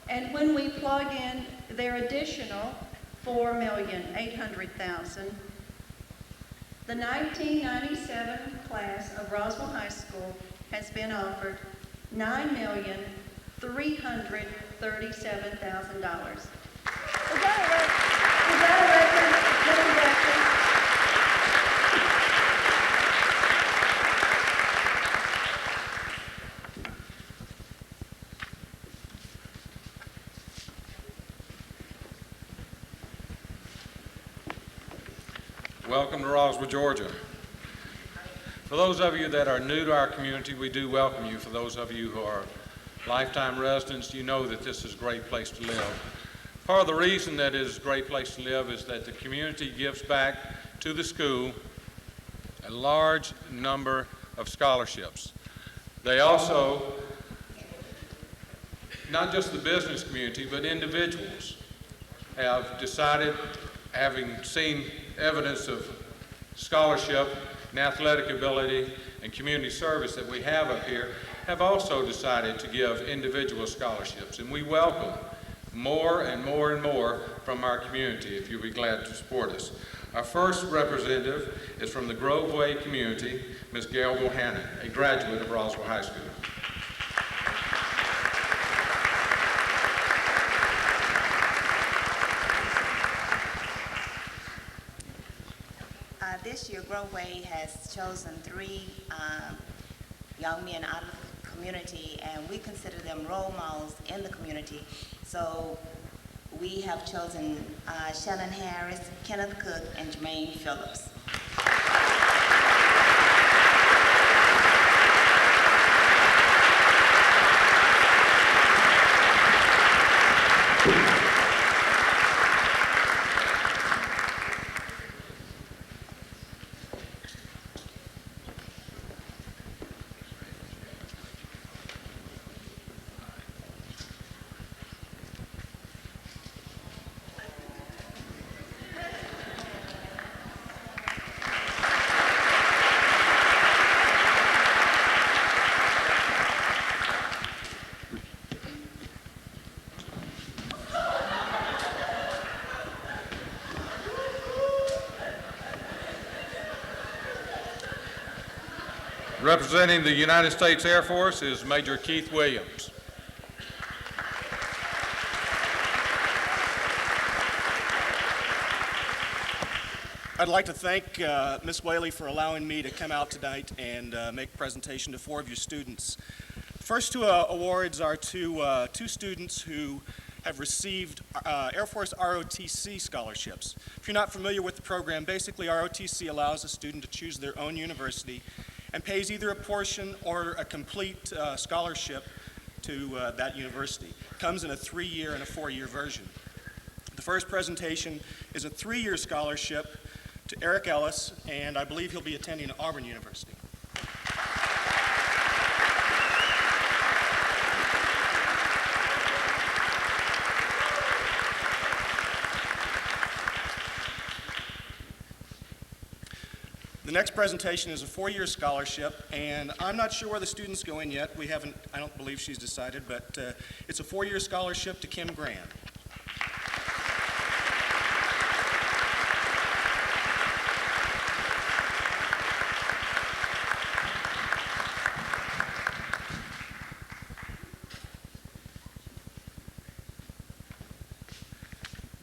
and when we plug in their additional $4,800,000, the 1997 class of Roswell High School has been offered $9,337,000. Is that a record, Mr. Jackson? Welcome to Roswell, Georgia. For those of you that are new to our community, we do welcome you. For those of you who are lifetime residents, you know that this is a great place to live. Part of the reason that it is a great place to live is that the community gives back to the school a large number of scholarships. They also, not just the business community, but individuals have decided, having seen evidence of scholarship and athletic ability and community service that we have up here, have also decided to give individual scholarships. And we welcome more and more and more from our community, if you'll be glad to support us. Our first representative is from the Grove Way community, Ms. Gail Bohannon, a graduate of Roswell High School. This year, Groveway has chosen 3 young men out of the community, and we consider them role models in the community. So we have chosen Shannon Harris, Kenneth Cook, and Jermaine Phillips. Representing the United States Air Force is Major Keith Williams. I'd like to thank Ms. Whaley for allowing me to come out tonight and make a presentation to 4 of your students. The first 2 awards are to 2 students who have received Air Force ROTC scholarships. If you're not familiar with the program, basically ROTC allows a student to choose their own university and pays either a portion or a complete scholarship to that university. It comes in a 3-year and a 4-year version. The first presentation is a 3-year scholarship to Eric Ellis, and I believe he'll be attending Auburn University. The next presentation is a 4-year scholarship, and I'm not sure where the student's going yet. I don't believe she's decided, but it's a 4-year scholarship to Kim Grand.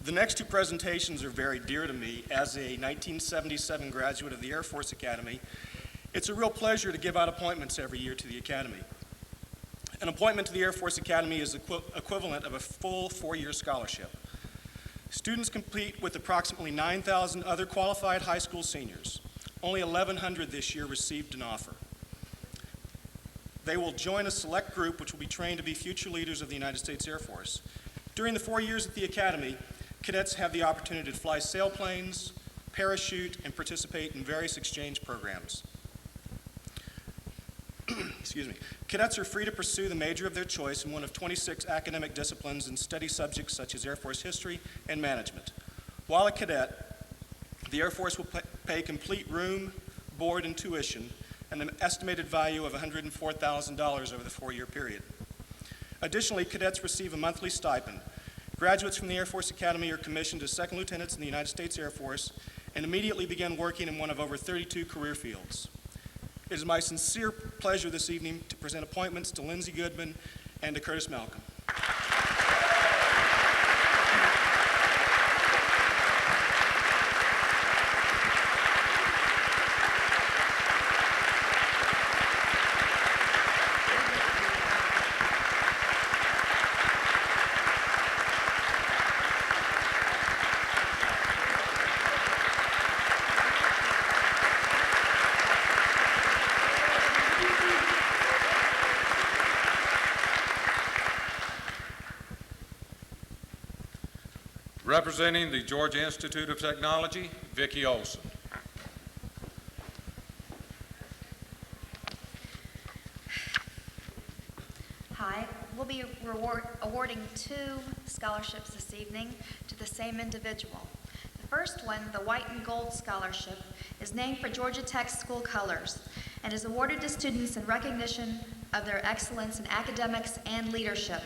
The next two presentations are very dear to me. As a 1977 graduate of the Air Force Academy, it's a real pleasure to give out appointments every year to the Academy. An appointment to the Air Force Academy is equivalent of a full 4-year scholarship. Students compete with approximately 9,000 other qualified high school seniors. Only 1,100 this year received an offer. They will join a select group which will be trained to be future leaders of the United States Air Force. During the 4 years at the Academy, cadets have the opportunity to fly sailplanes, parachute, and participate in various exchange programs. Excuse me. Cadets are free to pursue the major of their choice in one of 26 academic disciplines and study subjects such as Air Force history and management. While a cadet, the Air Force will pay complete room, board, and tuition, and an estimated value of $104,000 over the 4-year period. Additionally, cadets receive a monthly stipend. Graduates from the Air Force Academy are commissioned as second lieutenants in the United States Air Force and immediately begin working in one of over 32 career fields. It is my sincere pleasure this evening to present appointments to Lindsay Goodman and to Curtis Malcolm. Representing the Georgia Institute of Technology, Vicki Olson. Hi, we'll be awarding 2 scholarships this evening to the same individual. The first one, the White and Gold Scholarship, is named for Georgia Tech school colors and is awarded to students in recognition of their excellence in academics and leadership.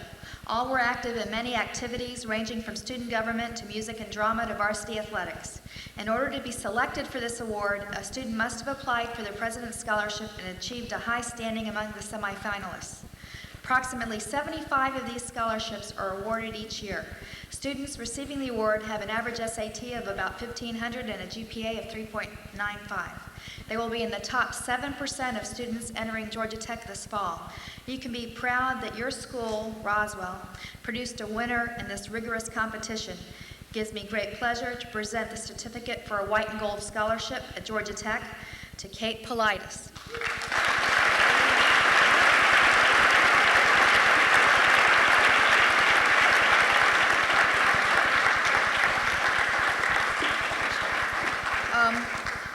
All were active in many activities ranging from student government to music and drama to varsity athletics. In order to be selected for this award, a student must have applied for the President's Scholarship and achieved a high standing among the semifinalists. Approximately 75 of these scholarships are awarded each year. Students receiving the award have an average SAT of about 1,500 and a GPA of 3.95. They will be in the top 7% of students entering Georgia Tech this fall. You can be proud that your school, Roswell, produced a winner in this rigorous competition. It gives me great pleasure to present the certificate for a White and Gold Scholarship at Georgia Tech to Kate Politis.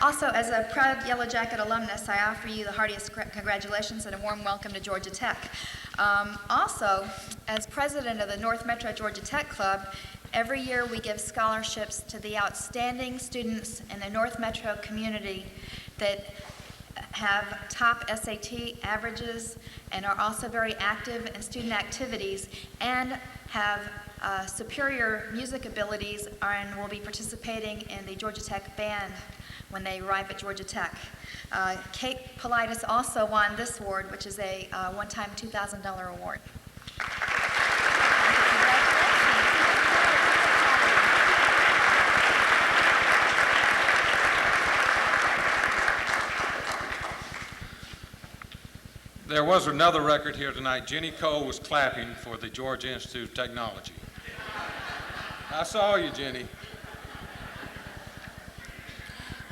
Also, as a proud Yellow Jacket alumnus, I offer you the heartiest congratulations and a warm welcome to Georgia Tech. Also, as president of the North Metro Georgia Tech Club, every year we give scholarships to the outstanding students in the North Metro community that have top SAT averages and are also very active in student activities and have superior music abilities and will be participating in the Georgia Tech band when they arrive at Georgia Tech. Kate Politis also won this award, which is a one-time $2,000 award. There was another record here tonight. Jenny Cole was clapping for the Georgia Institute of Technology. I saw you, Jenny.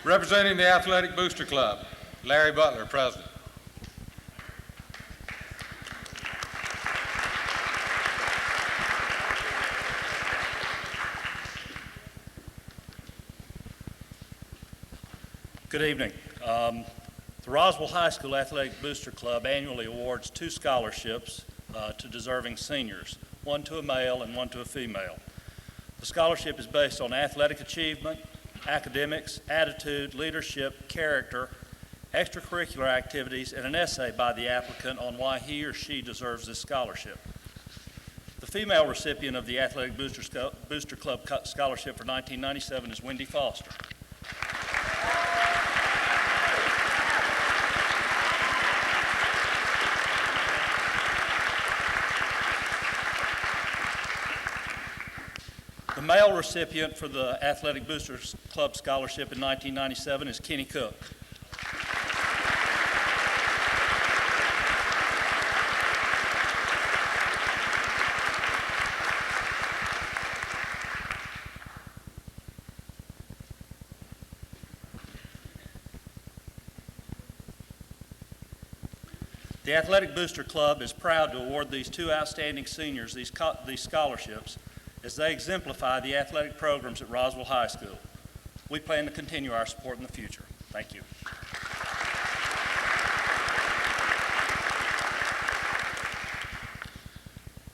Representing the Athletic Booster Club, Larry Butler, President. Good evening. The Roswell High School Athletic Booster Club annually awards 2 scholarships to deserving seniors, one to a male and one to a female. The scholarship is based on athletic achievement, academics, attitude, leadership, character, extracurricular activities, and an essay by the applicant on why he or she deserves this scholarship. The female recipient of the Athletic Booster Club Scholarship for 1997 is Wendy Foster. The male recipient for the Athletic Boosters Club Scholarship in 1997 is Kenny Cook. The Athletic Booster Club is proud to award these two outstanding seniors these scholarships as they exemplify the athletic programs at Roswell High School. We plan to continue our support in the future. Thank you.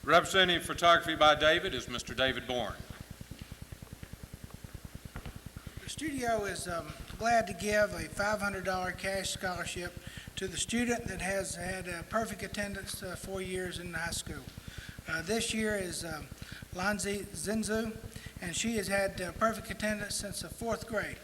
Representing photography by David is Mr. David Bourne. The studio is glad to give a $500 cash scholarship to the student that has had perfect attendance 4 years in high school. This year is Lanzi Zinzu, and she has had perfect attendance since the 4th grade.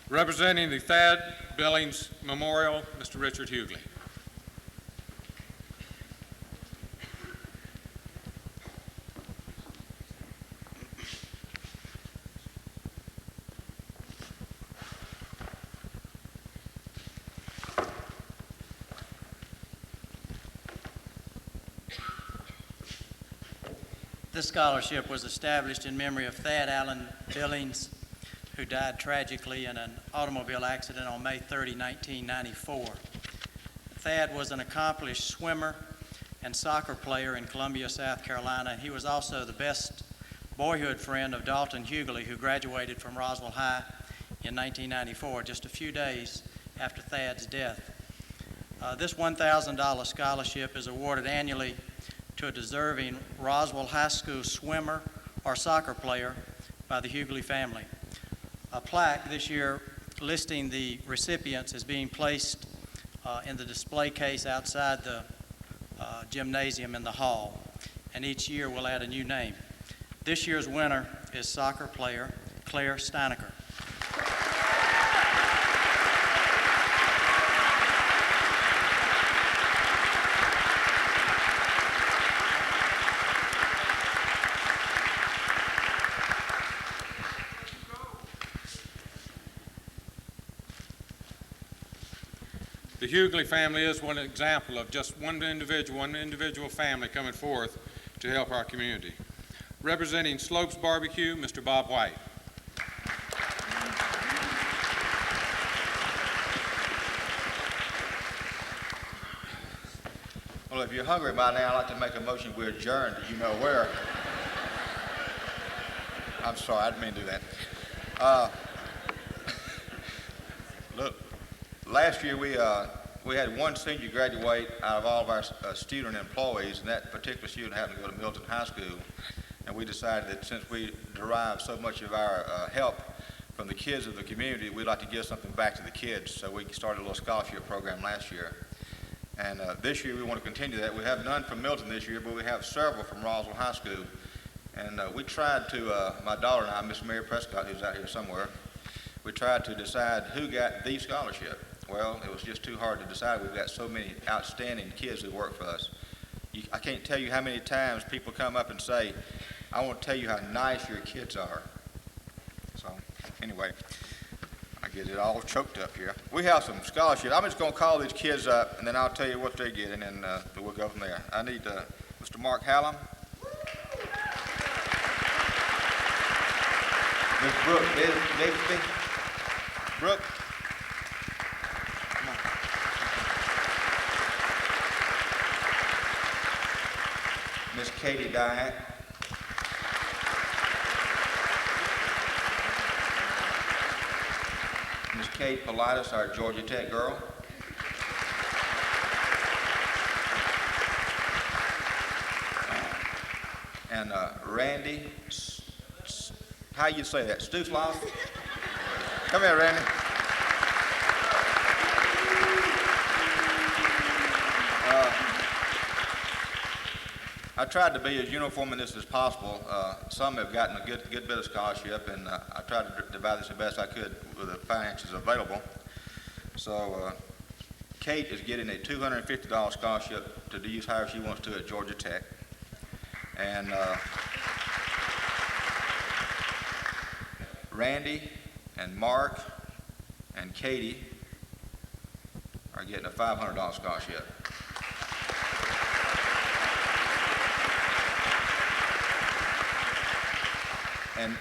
Representing the Thad Billings Memorial, Mr. Richard Hughley. This scholarship was established in memory of Thad Allen Billings, who died tragically in an automobile accident on May 30, 1994. Thad was an accomplished swimmer and soccer player in Columbia, South Carolina. He was also the best boyhood friend of Dalton Hughley, who graduated from Roswell High in 1994, just a few days after Thad's death. This $1,000 scholarship is awarded annually to a deserving Roswell High School swimmer or soccer player by the Hughley family. A plaque this year listing the recipients is being placed in the display case outside the gymnasium in the hall, and each year we'll add a new name. This year's winner is soccer player Claire Steinecker. The Hughley family is one example of just one individual family coming forth to help our community. Representing Slopes Barbecue, Mr. Bob White. Well, if you're hungry by now, I'd like to make a motion we adjourn. Do you know where? I'm sorry, I didn't mean to do that. Look, last year we had one senior graduate out of all of our student employees, and that particular student happened to go to Milton High School. And we decided that since we derive so much of our help from the kids of the community, we'd like to give something back to the kids. So we started a little scholarship program last year. And this year we want to continue that. We have none from Milton this year, but we have several from Roswell High School. And we tried to, my daughter and I, Miss Mary Prescott, who's out here somewhere, we tried to decide who got the scholarship. Well, it was just too hard to decide. We've got so many outstanding kids who work for us. I can't tell you how many times people come up and say, I want to tell you how nice your kids are. So, anyway, I get it all choked up here. We have some scholarships. I'm just going to call these kids up, and then I'll tell you what they're getting, and we'll go from there. I need Mr. Mark Hallam. Miss Brooke Brooke. Come on. Miss Katie Dyack, Miss Kate Politis, our Georgia Tech girl. And Randy, how you say that, Stuslav? Come here, Randy. I tried to be as uniform in this as possible. Some have gotten a good bit of scholarship, and I tried to divide this the best I could with the finances available. So Kate is getting a $250 scholarship to use however she wants to at Georgia Tech. And Randy and Mark and Katie are getting a $500 scholarship.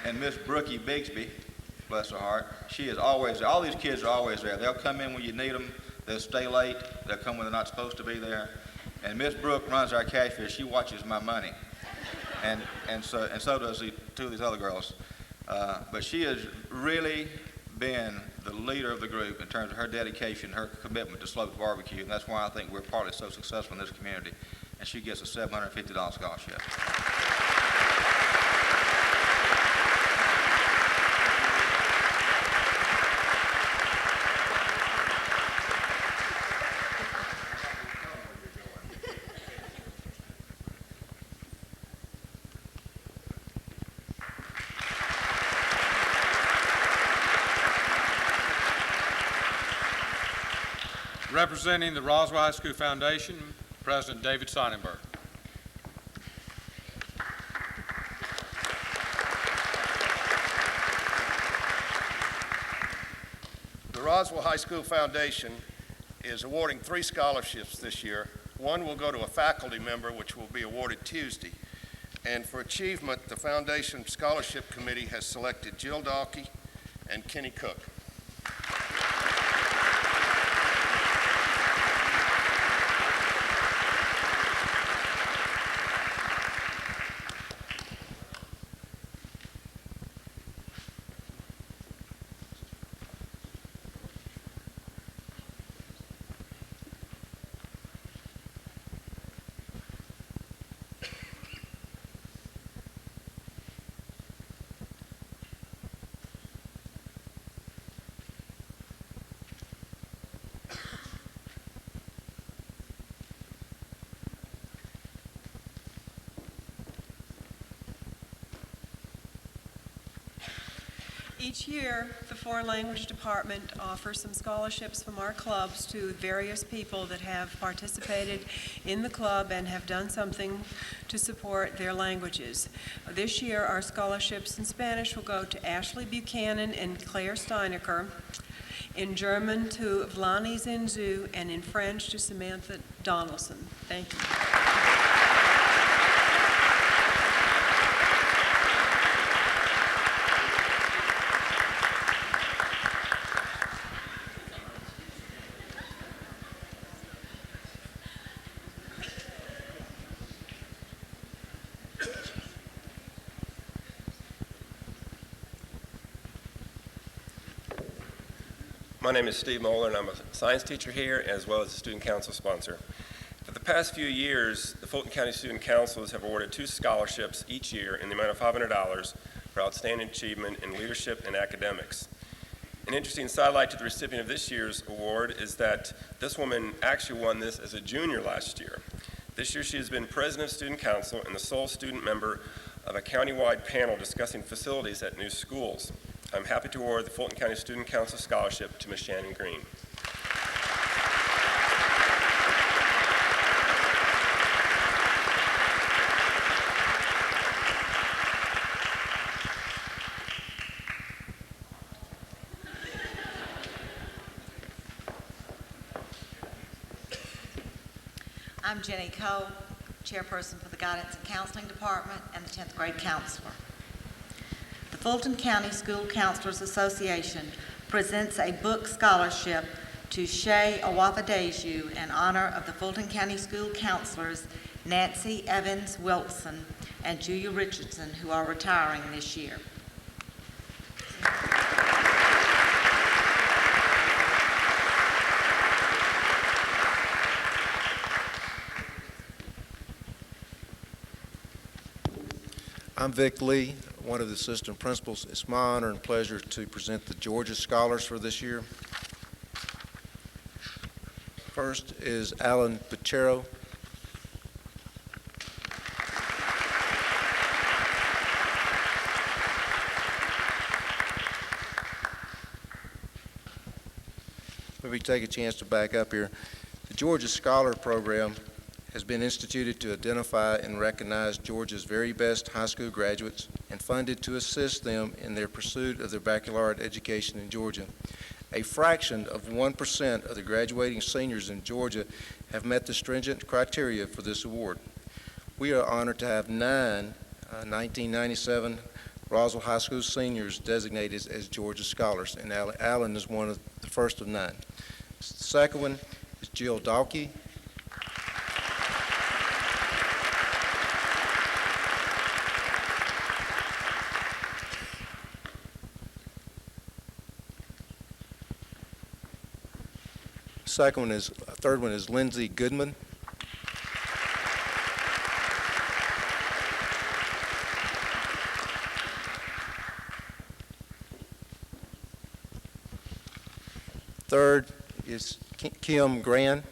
And Miss Brookie Bigsby, bless her heart, she is always there. All these kids are always there. They'll come in when you need them. They'll stay late. They'll come when they're not supposed to be there. And Miss Brooke runs our cash register. She watches my money. And so does two of these other girls. But she has really been the leader of the group in terms of her dedication, her commitment to Slopes Barbecue, and that's why I think we're partly so successful in this community. And she gets a $750 scholarship. Representing the Roswell High School Foundation, President David Sonnenberg. The Roswell High School Foundation is awarding 3 scholarships this year. One will go to a faculty member, which will be awarded Tuesday. And for achievement, the Foundation Scholarship Committee has selected Jill Dalkey and Kenny Cook. Each year, the Foreign Language Department offers some scholarships from our clubs to various people that have participated in the club and have done something to support their languages. This year, our scholarships in Spanish will go to Ashley Buchanan and Claire Steinecker, in German to Vlani Zinzu, and in French to Samantha Donaldson. Thank you. My name is Steve Moeller, and I'm a science teacher here as well as a student council sponsor. For the past few years, the Fulton County Student Councils have awarded 2 scholarships each year in the amount of $500 for outstanding achievement in leadership and academics. An interesting sidelight to the recipient of this year's award is that this woman actually won this as a junior last year. This year she has been president of Student Council and the sole student member of a county-wide panel discussing facilities at new schools. I'm happy to award the Fulton County Student Council Scholarship to Ms. Shannon Green. I'm Jenny Cole, chairperson for the Guidance and Counseling Department and the 10th grade counselor. The Fulton County School Counselors Association presents a book scholarship to Shay Awafadeju in honor of the Fulton County School Counselors Nancy Evans Wilson, and Julia Richardson, who are retiring this year. I'm Vic Lee, one of the assistant principals. It's my honor and pleasure to present the Georgia Scholars for this year. First is Alan Pachero. Maybe take a chance to back up here. The Georgia Scholar Program has been instituted to identify and recognize Georgia's very best high school graduates and funded to assist them in their pursuit of their baccalaureate education in Georgia. A fraction of 1% of the graduating seniors in Georgia have met the stringent criteria for this award. We are honored to have 9 1997 Roswell High School seniors designated as Georgia Scholars, and Alan is one of the first of 9. The second one is Jill Dalkey. Third one is Lindsay Goodman. Third is Kim Gran.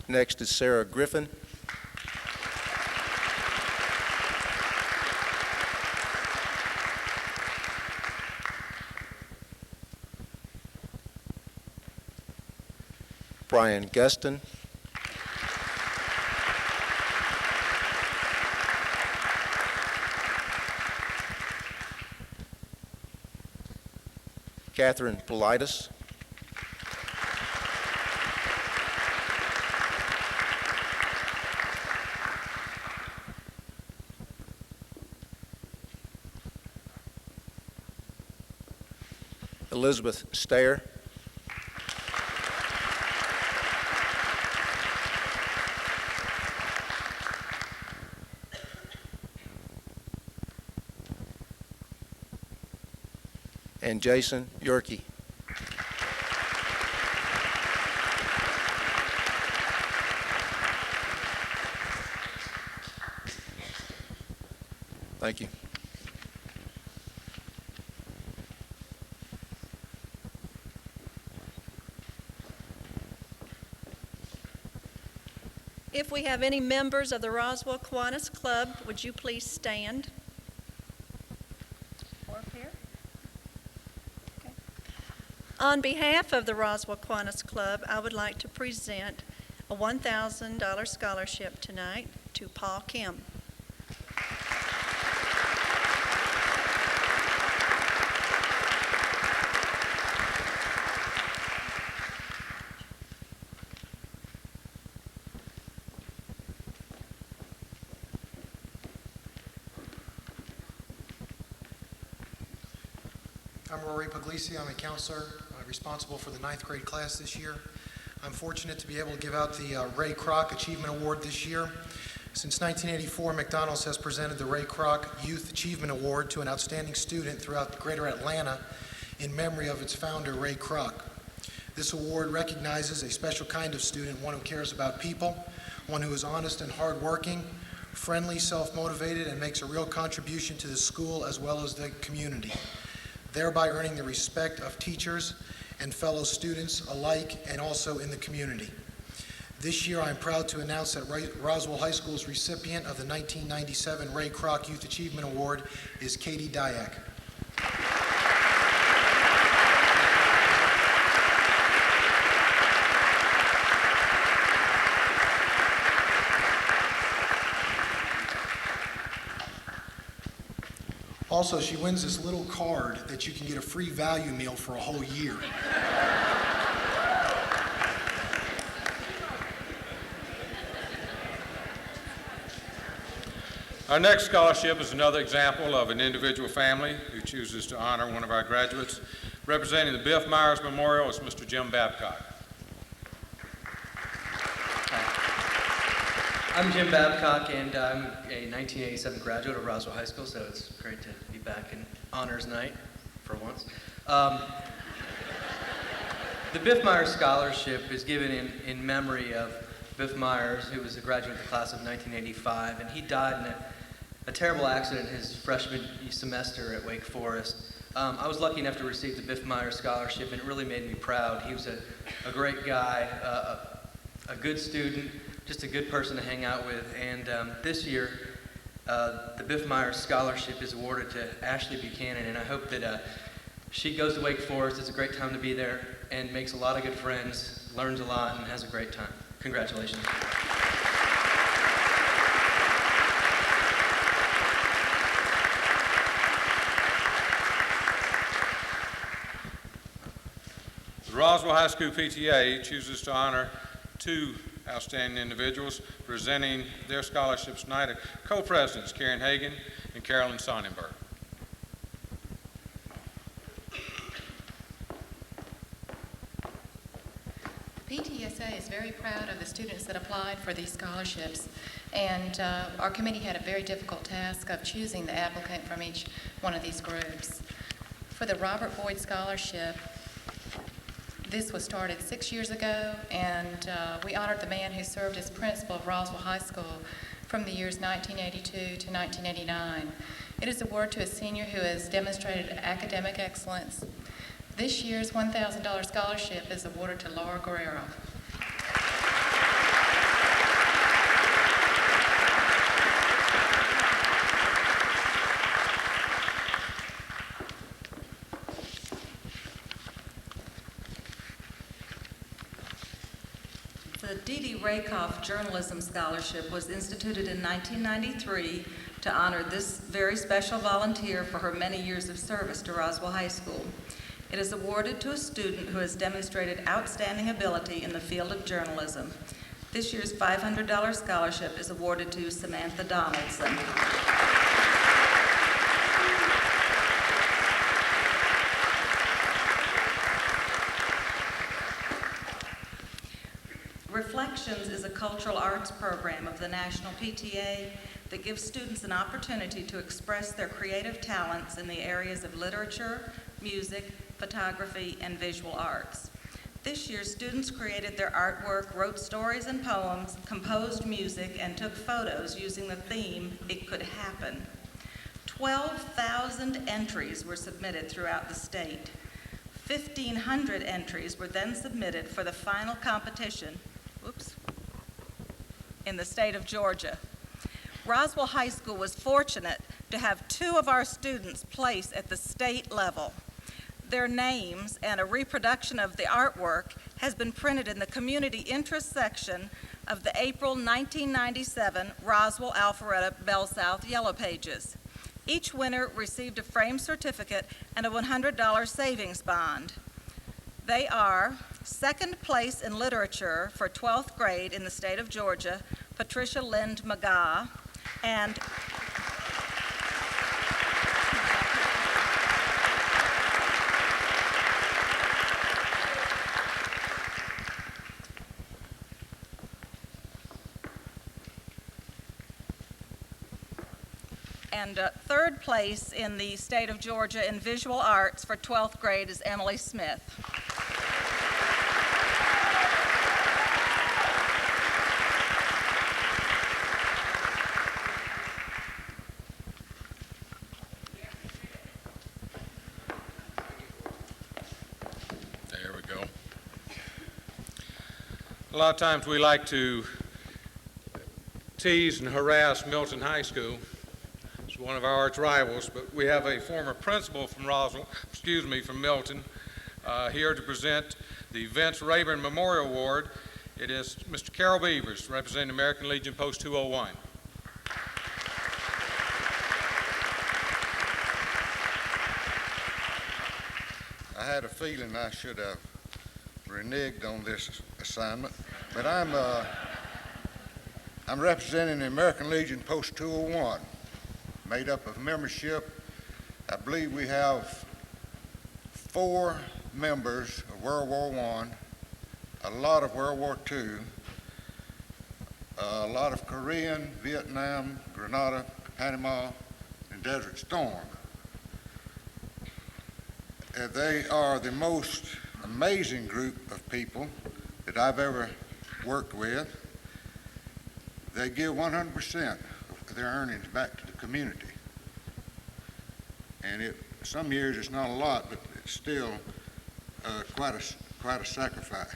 Next is Sarah Griffin. Brian Guston. Catherine Politis. Elizabeth Stair. And Jason Yerke. Thank you. If we have any members of the Roswell Kiwanis Club, would you please stand? Or up here? Okay. On behalf of the Roswell Kiwanis Club, I would like to present a $1,000 scholarship tonight to Paul Kim. I'm Rory Puglisi. I'm a counselor responsible for the 9th grade class this year. I'm fortunate to be able to give out the Ray Kroc Achievement Award this year. Since 1984, McDonald's has presented the Ray Kroc Youth Achievement Award to an outstanding student throughout greater Atlanta in memory of its founder, Ray Kroc. This award recognizes a special kind of student, one who cares about people, one who is honest and hardworking, friendly, self-motivated, and makes a real contribution to the school as well as the community, thereby earning the respect of teachers and fellow students alike and also in the community. This year, I'm proud to announce that Roswell High School's recipient of the 1997 Ray Kroc Youth Achievement Award is Katie Dyack. Also, she wins this little card that you can get a free value meal for a whole year. Our next scholarship is another example of an individual family who chooses to honor one of our graduates. Representing the Biff Myers Memorial is Mr. Jim Babcock. I'm Jim Babcock, and I'm a 1987 graduate of Roswell High School, so it's great to be back in honors night for once. The Biff Myers Scholarship is given in memory of Biff Myers, who was a graduate of the class of 1985, and he died in a terrible accident his freshman semester at Wake Forest. I was lucky enough to receive the Biff Myers Scholarship, and it really made me proud. He was a great guy, a good student, just a good person to hang out with. And this year, the Biff Myers Scholarship is awarded to Ashley Buchanan, and I hope that she goes to Wake Forest. It's a great time to be there and makes a lot of good friends, learns a lot, and has a great time. Congratulations. The Roswell High School PTA chooses to honor two outstanding individuals. Presenting their scholarships tonight are co-presidents Karen Hagan and Carolyn Sonnenberg. PTSA is very proud of the students that applied for these scholarships, and our committee had a very difficult task of choosing the applicant from each one of these groups. For the Robert Boyd Scholarship, this was started 6 years ago, and we honored the man who served as principal of Roswell High School from the years 1982 to 1989. It is awarded to a senior who has demonstrated academic excellence. This year's $1,000 scholarship is awarded to Laura Guerrero. The D.D. Rakoff Journalism Scholarship was instituted in 1993 to honor this very special volunteer for her many years of service to Roswell High School. It is awarded to a student who has demonstrated outstanding ability in the field of journalism. This year's $500 scholarship is awarded to Samantha Donaldson. Reflections is a cultural arts program of the National PTA that gives students an opportunity to express their creative talents in the areas of literature, music, photography, and visual arts. This year, students created their artwork, wrote stories and poems, composed music, and took photos using the theme, It Could Happen. 12,000 entries were submitted throughout the state. 1,500 entries were then submitted for the final competition, in the state of Georgia. Roswell High School was fortunate to have two of our students place at the state level. Their names and a reproduction of the artwork has been printed in the community interest section of the April 1997 Roswell Alpharetta Bell South Yellow Pages. Each winner received a framed certificate and a $100 savings bond. They are second place in literature for 12th grade in the state of Georgia, Patricia Lind McGaugh, and third place in the state of Georgia in visual arts for 12th grade is Emily Smith. There we go. A lot of times we like to tease and harass Milton High School. It's one of our arch rivals, but we have a former principal from from Milton, here to present the Vince Rayburn Memorial Award. It is Mr. Carol Beavers, representing American Legion Post 201. I had a feeling I should have reneged on this assignment, but I'm representing the American Legion Post 201. made up of membership. I believe we have 4 members of World War I, a lot of World War II, a lot of Korean, Vietnam, Grenada, Panama, and Desert Storm. They are the most amazing group of people that I've ever worked with. They give 100% of their earnings back to the community. And some years it's not a lot, but it's still quite a sacrifice.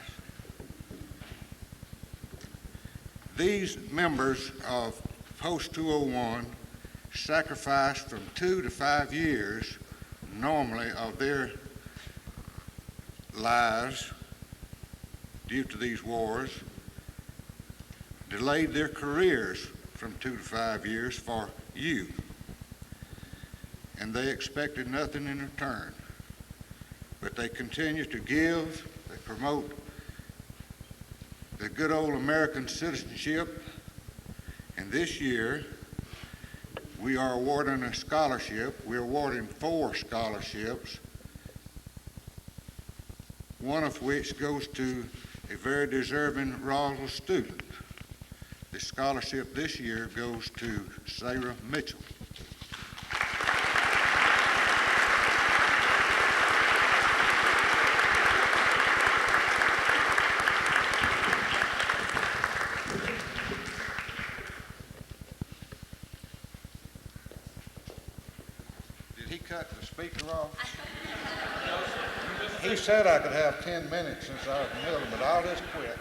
These members of Post 201 sacrifice from 2 to 5 years normally of their lives due to these wars, delayed their careers from 2 to 5 years for you. And they expected nothing in return. But they continue to give, they promote the good old American citizenship. And this year, we are awarding a scholarship. We're awarding 4 scholarships, one of which goes to a very deserving Roswell student. The scholarship this year goes to Sarah Mitchell. Did he cut the speaker off? He said I could have 10 minutes since I was in the middle, but I'll just quit.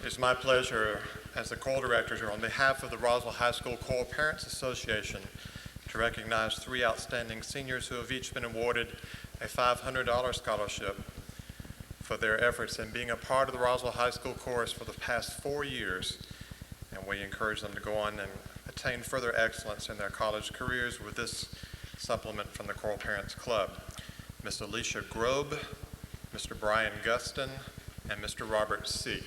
It's my pleasure as the choral director on behalf of the Roswell High School Choral Parents Association to recognize 3 outstanding seniors who have each been awarded a $500 scholarship for their efforts in being a part of the Roswell High School chorus for the past 4 years. And we encourage them to go on and attain further excellence in their college careers with this supplement from the Choral Parents Club. Ms. Alicia Grobe, Mr. Brian Guston, and Mr. Robert C.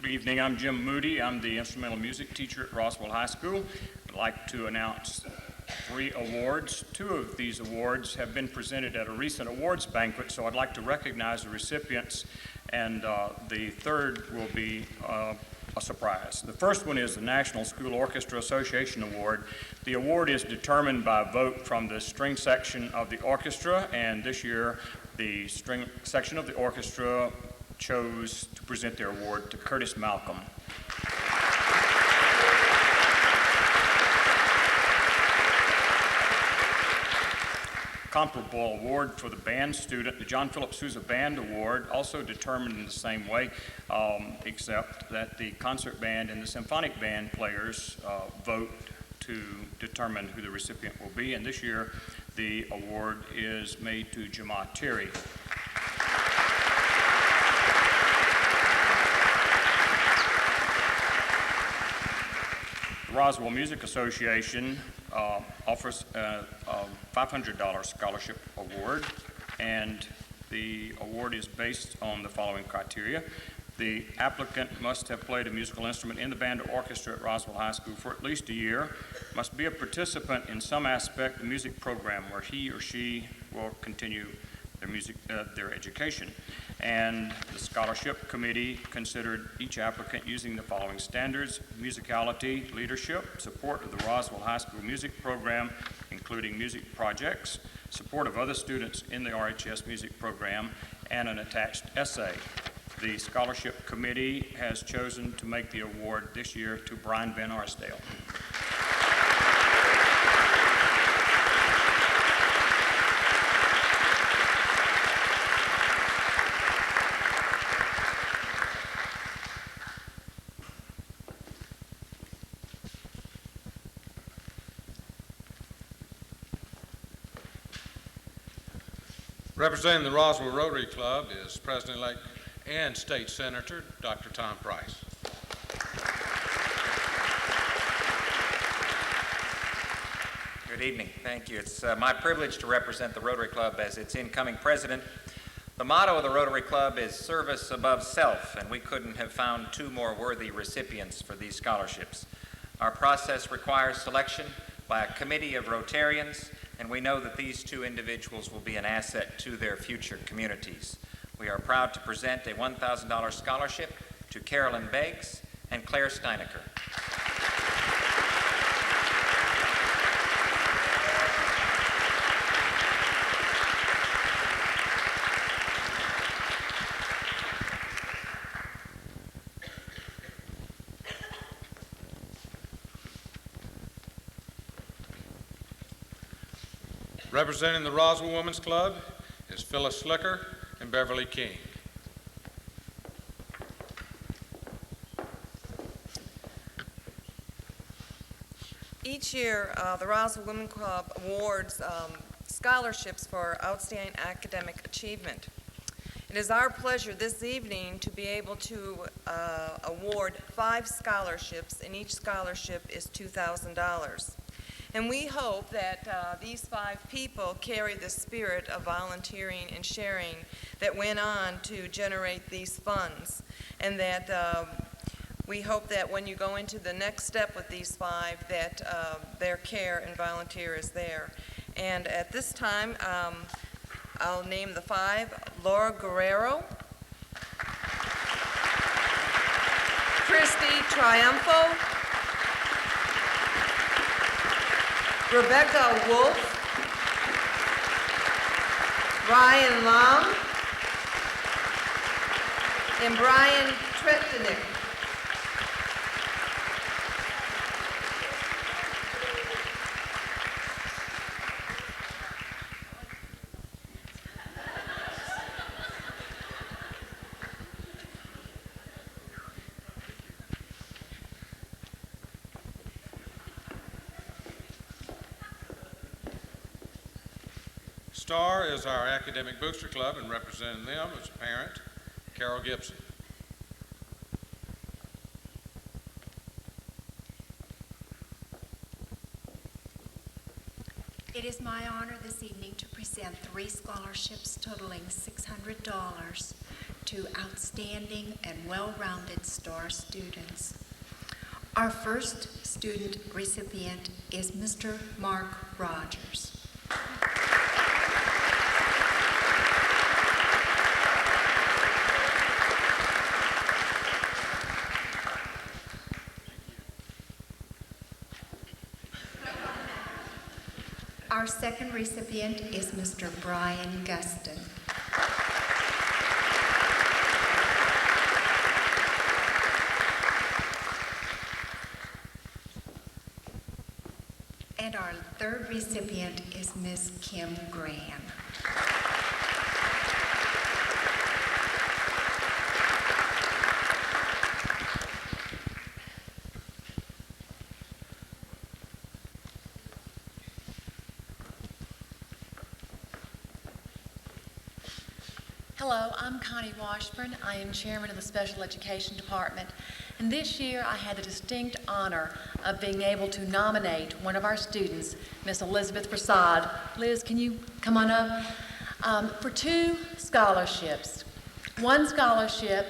Good evening, I'm Jim Moody. I'm the instrumental music teacher at Roswell High School. I'd like to announce 3 awards. 2 of these awards have been presented at a recent awards banquet, so I'd like to recognize the recipients, and the third will be a surprise. The first one is the National School Orchestra Association Award. The award is determined by a vote from the string section of the orchestra, and this year the string section of the orchestra chose to present their award to Curtis Malcolm. Comparable award for the band student, the John Philip Sousa Band Award, also determined in the same way, except that the concert band and the symphonic band players vote to determine who the recipient will be, and this year the award is made to Jama Terry. The Roswell Music Association offers a $500 scholarship award, and the award is based on the following criteria. The applicant must have played a musical instrument in the band or orchestra at Roswell High School for at least a year, must be a participant in some aspect of the music program where he or she will continue their education. And the scholarship committee considered each applicant using the following standards: musicality, leadership, support of the Roswell High School music program, including music projects, support of other students in the RHS music program, and an attached essay. The scholarship committee has chosen to make the award this year to Brian Van Arsdale. Representing the Roswell Rotary Club is President-elect and State Senator Dr. Tom Price. Good evening. Thank you. It's my privilege to represent the Rotary Club as its incoming president. The motto of the Rotary Club is service above self, and we couldn't have found two more worthy recipients for these scholarships. Our process requires selection by a committee of Rotarians, and we know that these two individuals will be an asset to their future communities. We are proud to present a $1,000 scholarship to Carolyn Beggs and Claire Steinecker. Representing the Roswell Women's Club is Phyllis Slicker and Beverly King. Each year, the Roswell Women's Club awards scholarships for outstanding academic achievement. It is our pleasure this evening to be able to award 5 scholarships, and each scholarship is $2,000. And we hope that these 5 people carry the spirit of volunteering and sharing that went on to generate these funds, and that we hope that when you go into the next step with these 5, that their care and volunteer is there. And at this time, I'll name the 5. Laura Guerrero, Christy Triumfo, Rebecca Wolf, Ryan Long, and Brian Tretinick. STAR is our academic booster club, and representing them is a parent, Carol Gibson. It is my honor this evening to present 3 scholarships totaling $600 to outstanding and well-rounded STAR students. Our first student recipient is Mr. Mark Rogers. Our second recipient is Mr. Brian Guston. And our third recipient is Ms. Kim Graham. Hello, I'm Connie Washburn. I am chairman of the Special Education Department. And this year I had the distinct honor of being able to nominate one of our students, Miss Elizabeth Prasad. Liz, can you come on up? For 2 scholarships. One scholarship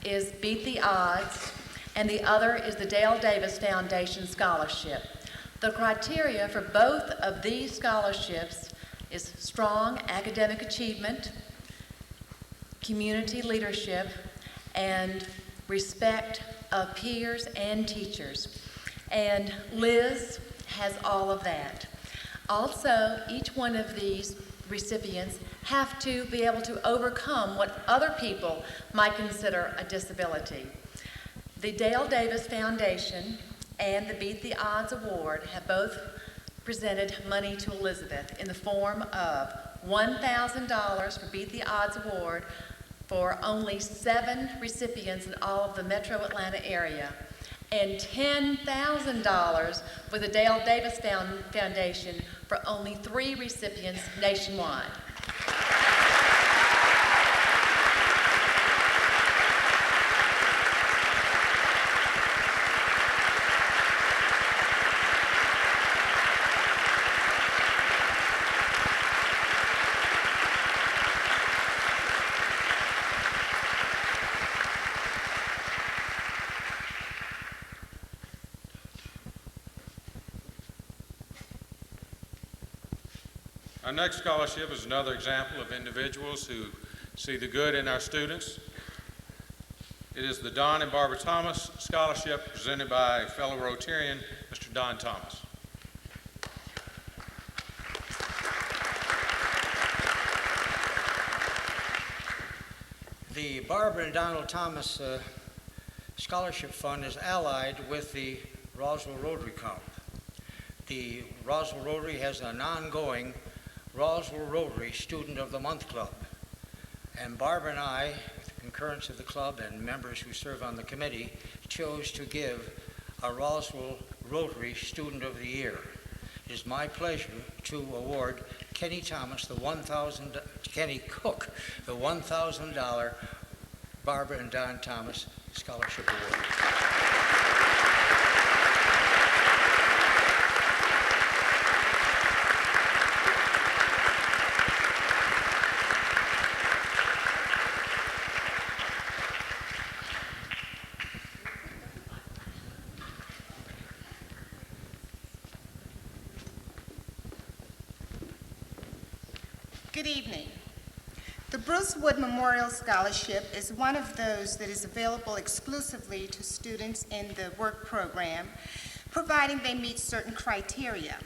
is Beat the Odds, and the other is the Dale Davis Foundation Scholarship. The criteria for both of these scholarships is strong academic achievement, community leadership, and respect of peers and teachers. And Liz has all of that. Also, each one of these recipients have to be able to overcome what other people might consider a disability. The Dale Davis Foundation and the Beat the Odds Award have both presented money to Elizabeth in the form of $1,000 for Beat the Odds Award for only 7 recipients in all of the metro Atlanta area, and $10,000 with the Dale Davis Foundation for only 3 recipients nationwide. Our next scholarship is another example of individuals who see the good in our students. It is the Don and Barbara Thomas Scholarship presented by fellow Rotarian, Mr. Don Thomas. The Barbara and Donald Thomas Scholarship Fund is allied with the Roswell Rotary Club. The Roswell Rotary has an ongoing Roswell Rotary Student of the Month Club. And Barbara and I, with the concurrence of the club and members who serve on the committee, chose to give a Roswell Rotary Student of the Year. It is my pleasure to award Kenny Cook the $1,000 Barbara and Don Thomas Scholarship Award. Good evening. The Bruce Wood Memorial Scholarship is one of those that is available exclusively to students in the work program, providing they meet certain criteria.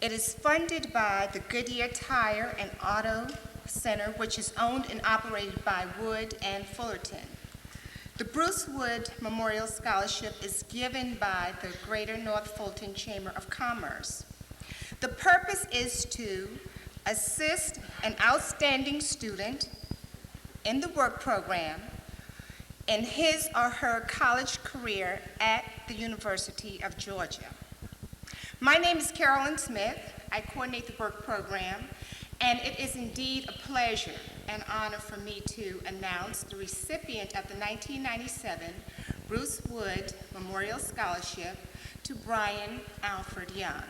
It is funded by the Goodyear Tire and Auto Center, which is owned and operated by Wood and Fullerton. The Bruce Wood Memorial Scholarship is given by the Greater North Fulton Chamber of Commerce. The purpose is to assist an outstanding student in the work program in his or her college career at the University of Georgia. My name is Carolyn Smith. I coordinate the work program, and it is indeed a pleasure and honor for me to announce the recipient of the 1997 Bruce Wood Memorial Scholarship to Brian Alfred Young.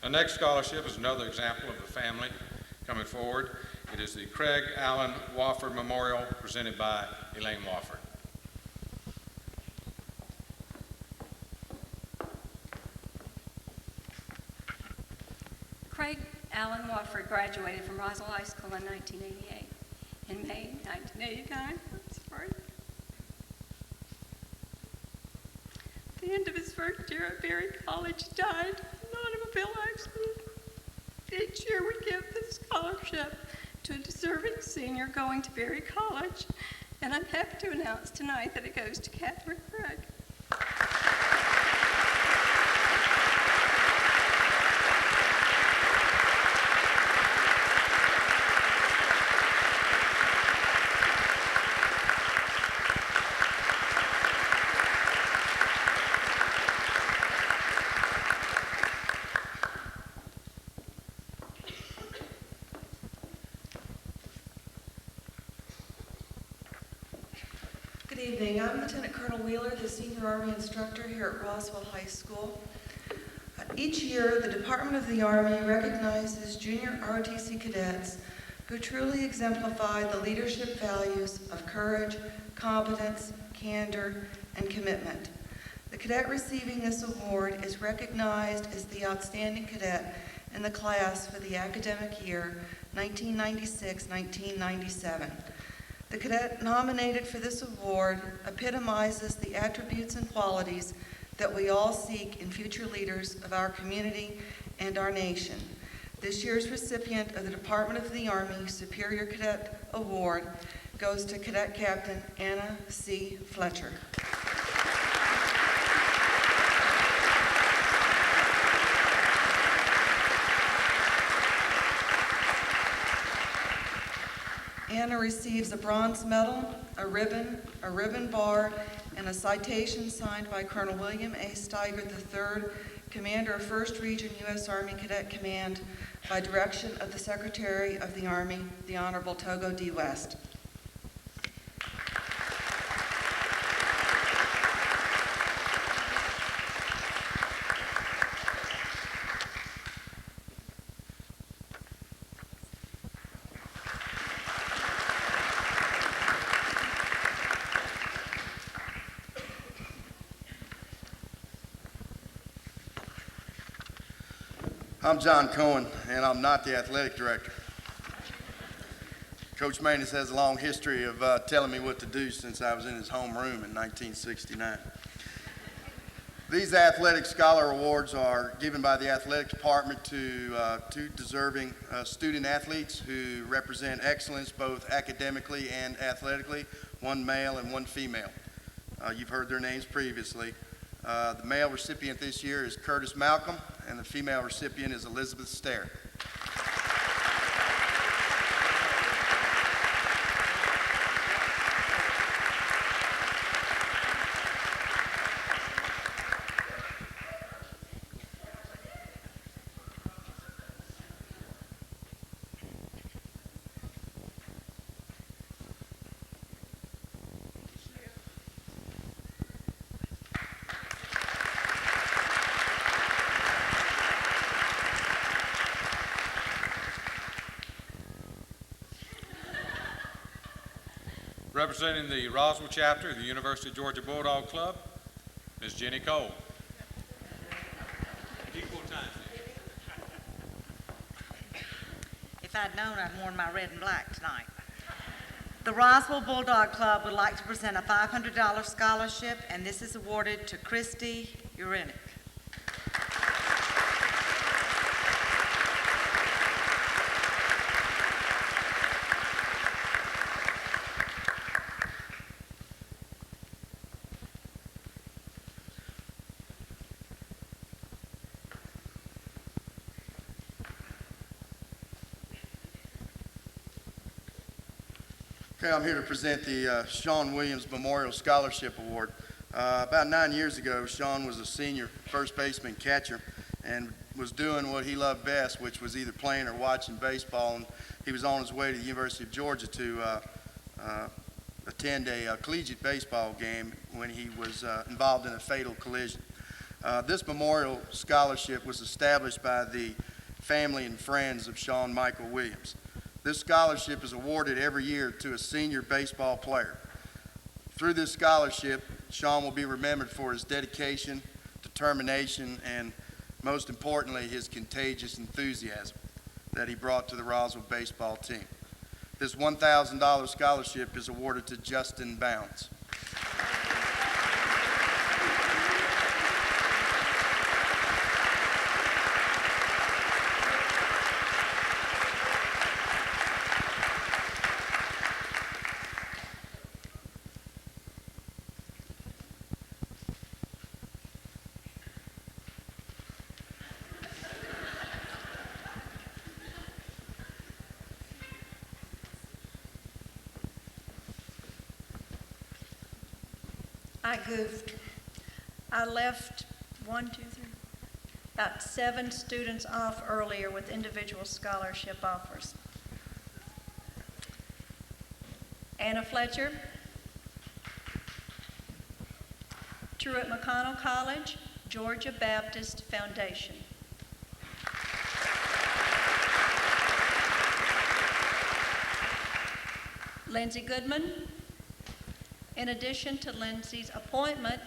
Our next scholarship is another example of a family coming forward. It is the Craig Allen Wofford Memorial presented by Elaine Wofford. Craig Allen Wofford graduated from Roswell High School in 1988. In May 1989, at the end of his first year at Berry College, died in an automobile accident. Each year we give this scholarship to a deserving senior going to Berry College, and I'm happy to announce tonight that it goes to Catherine Craig. Good evening. I'm Lieutenant Colonel Wheeler, the Senior Army Instructor here at Roswell High School. Each year, the Department of the Army recognizes junior ROTC cadets who truly exemplify the leadership values of courage, competence, candor, and commitment. The cadet receiving this award is recognized as the outstanding cadet in the class for the academic year 1996-1997. The cadet nominated for this award epitomizes the attributes and qualities that we all seek in future leaders of our community and our nation. This year's recipient of the Department of the Army Superior Cadet Award goes to Cadet Captain Anna C. Fletcher. Anna receives a bronze medal, a ribbon bar, and a citation signed by Colonel William A. Steigert III, Commander of 1st Region U.S. Army Cadet Command, by direction of the Secretary of the Army, the Honorable Togo D. West. I'm John Cohen, and I'm not the athletic director. Coach Manus has a long history of telling me what to do since I was in his homeroom in 1969. These athletic scholar awards are given by the athletic department to two deserving student athletes who represent excellence both academically and athletically, one male and one female. You've heard their names previously. The male recipient this year is Curtis Malcolm, and the female recipient is Elizabeth Stair. Representing the Roswell chapter of the University of Georgia Bulldog Club, Ms. Jenny Cole. Equal time. If I'd known, I'd worn my red and black tonight. The Roswell Bulldog Club would like to present a $500 scholarship, and this is awarded to Christy Urinick. Okay, I'm here to present the Sean Williams Memorial Scholarship Award. About 9 years ago, Sean was a senior first baseman catcher and was doing what he loved best, which was either playing or watching baseball. And he was on his way to the University of Georgia to attend a collegiate baseball game when he was involved in a fatal collision. This memorial scholarship was established by the family and friends of Sean Michael Williams. This scholarship is awarded every year to a senior baseball player. Through this scholarship, Sean will be remembered for his dedication, determination, and most importantly, his contagious enthusiasm that he brought to the Roswell baseball team. This $1,000 scholarship is awarded to Justin Bounds. I goofed. I left about 7 students off earlier with individual scholarship offers. Anna Fletcher, Truett McConnell College, Georgia Baptist Foundation. Lindsay Goodman. In addition to Lindsay's appointment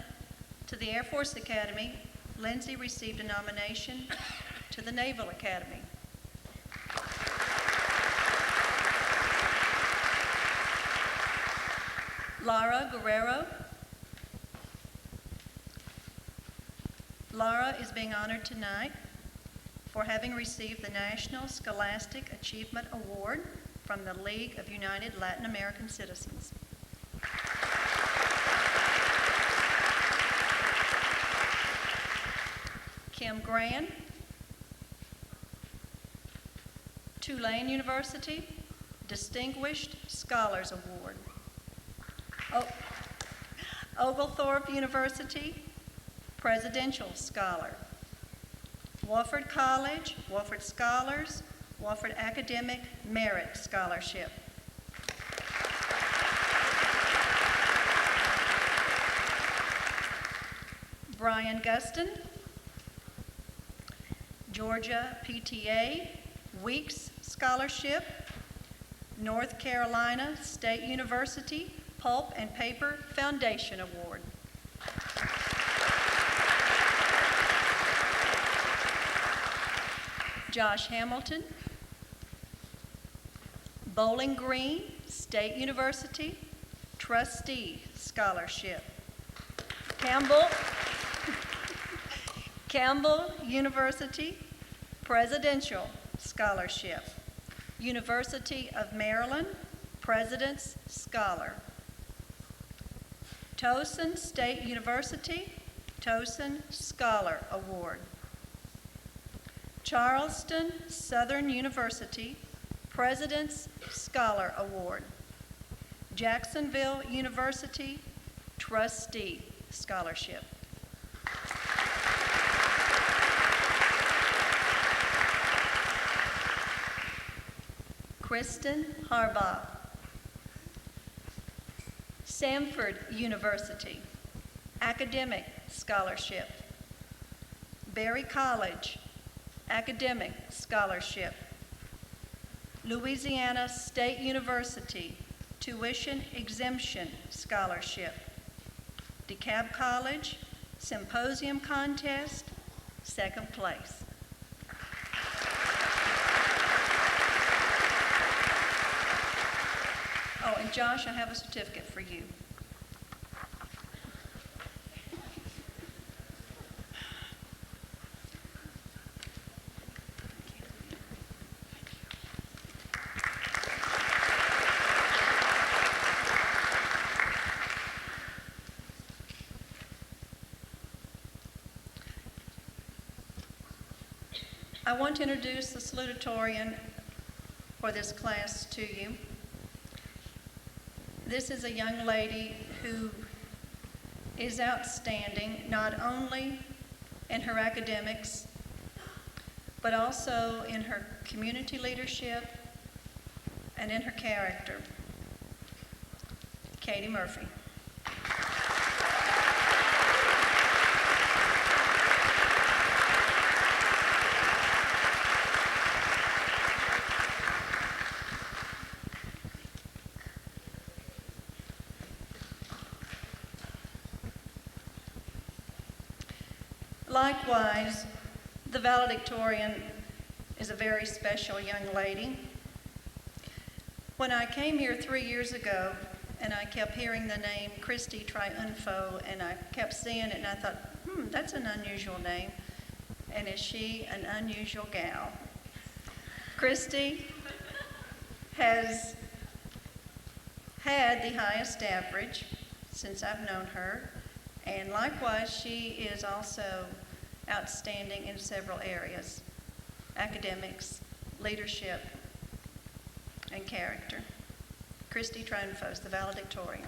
to the Air Force Academy, Lindsay received a nomination to the Naval Academy. Lara Guerrero. Lara is being honored tonight for having received the National Scholastic Achievement Award from the League of United Latin American Citizens. Kim Gran, Tulane University, Distinguished Scholars Award. Oglethorpe University, Presidential Scholar. Wofford College, Wofford Scholars, Wofford Academic Merit Scholarship. Brian Guston, Georgia PTA Weeks Scholarship, North Carolina State University Pulp and Paper Foundation Award. Josh Hamilton, Bowling Green State University Trustee Scholarship. Campbell University Presidential Scholarship. University of Maryland President's Scholar. Towson State University Towson Scholar Award. Charleston Southern University President's Scholar Award. Jacksonville University Trustee Scholarship. Kristen Harbaugh. Samford University Academic Scholarship. Berry College Academic Scholarship. Louisiana State University Tuition Exemption Scholarship. DeKalb College Symposium Contest, 2nd place. Oh, and Josh, I have a certificate for you. I want to introduce the salutatorian for this class to you. This is a young lady who is outstanding not only in her academics, but also in her community leadership and in her character. Katie Murphy. Likewise, the valedictorian is a very special young lady. When I came here 3 years ago, and I kept hearing the name Christy Triunfo, and I kept seeing it, and I thought, that's an unusual name. And is she an unusual gal? Christy has had the highest average since I've known her, and likewise, she is also outstanding in several areas: academics, leadership, and character. Christy Triunfo, the valedictorian.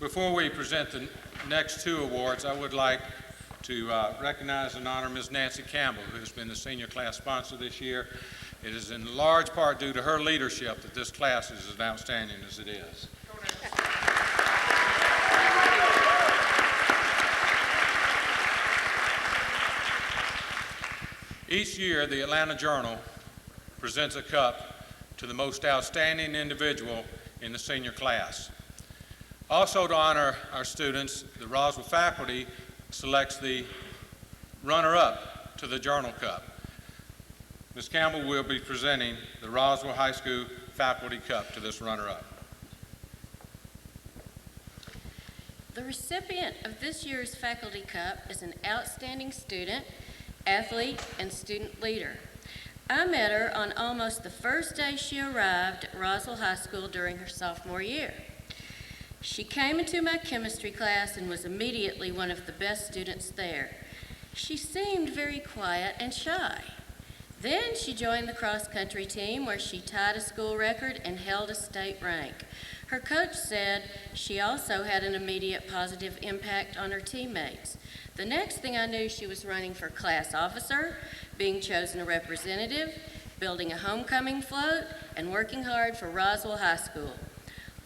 Before we present the next two awards, I would like to recognize and honor Ms. Nancy Campbell, who has been the senior class sponsor this year. It is in large part due to her leadership that this class is as outstanding as it is. Each year, the Atlanta Journal presents a cup to the most outstanding individual in the senior class. Also, to honor our students, the Roswell faculty selects the runner-up to the Journal Cup. Ms. Campbell will be presenting the Roswell High School Faculty Cup to this runner-up. The recipient of this year's Faculty Cup is an outstanding student, athlete, and student leader. I met her on almost the first day she arrived at Roswell High School during her sophomore year. She came into my chemistry class and was immediately one of the best students there. She seemed very quiet and shy. Then she joined the cross-country team where she tied a school record and held a state rank. Her coach said she also had an immediate positive impact on her teammates. The next thing I knew, she was running for class officer, being chosen a representative, building a homecoming float, and working hard for Roswell High School.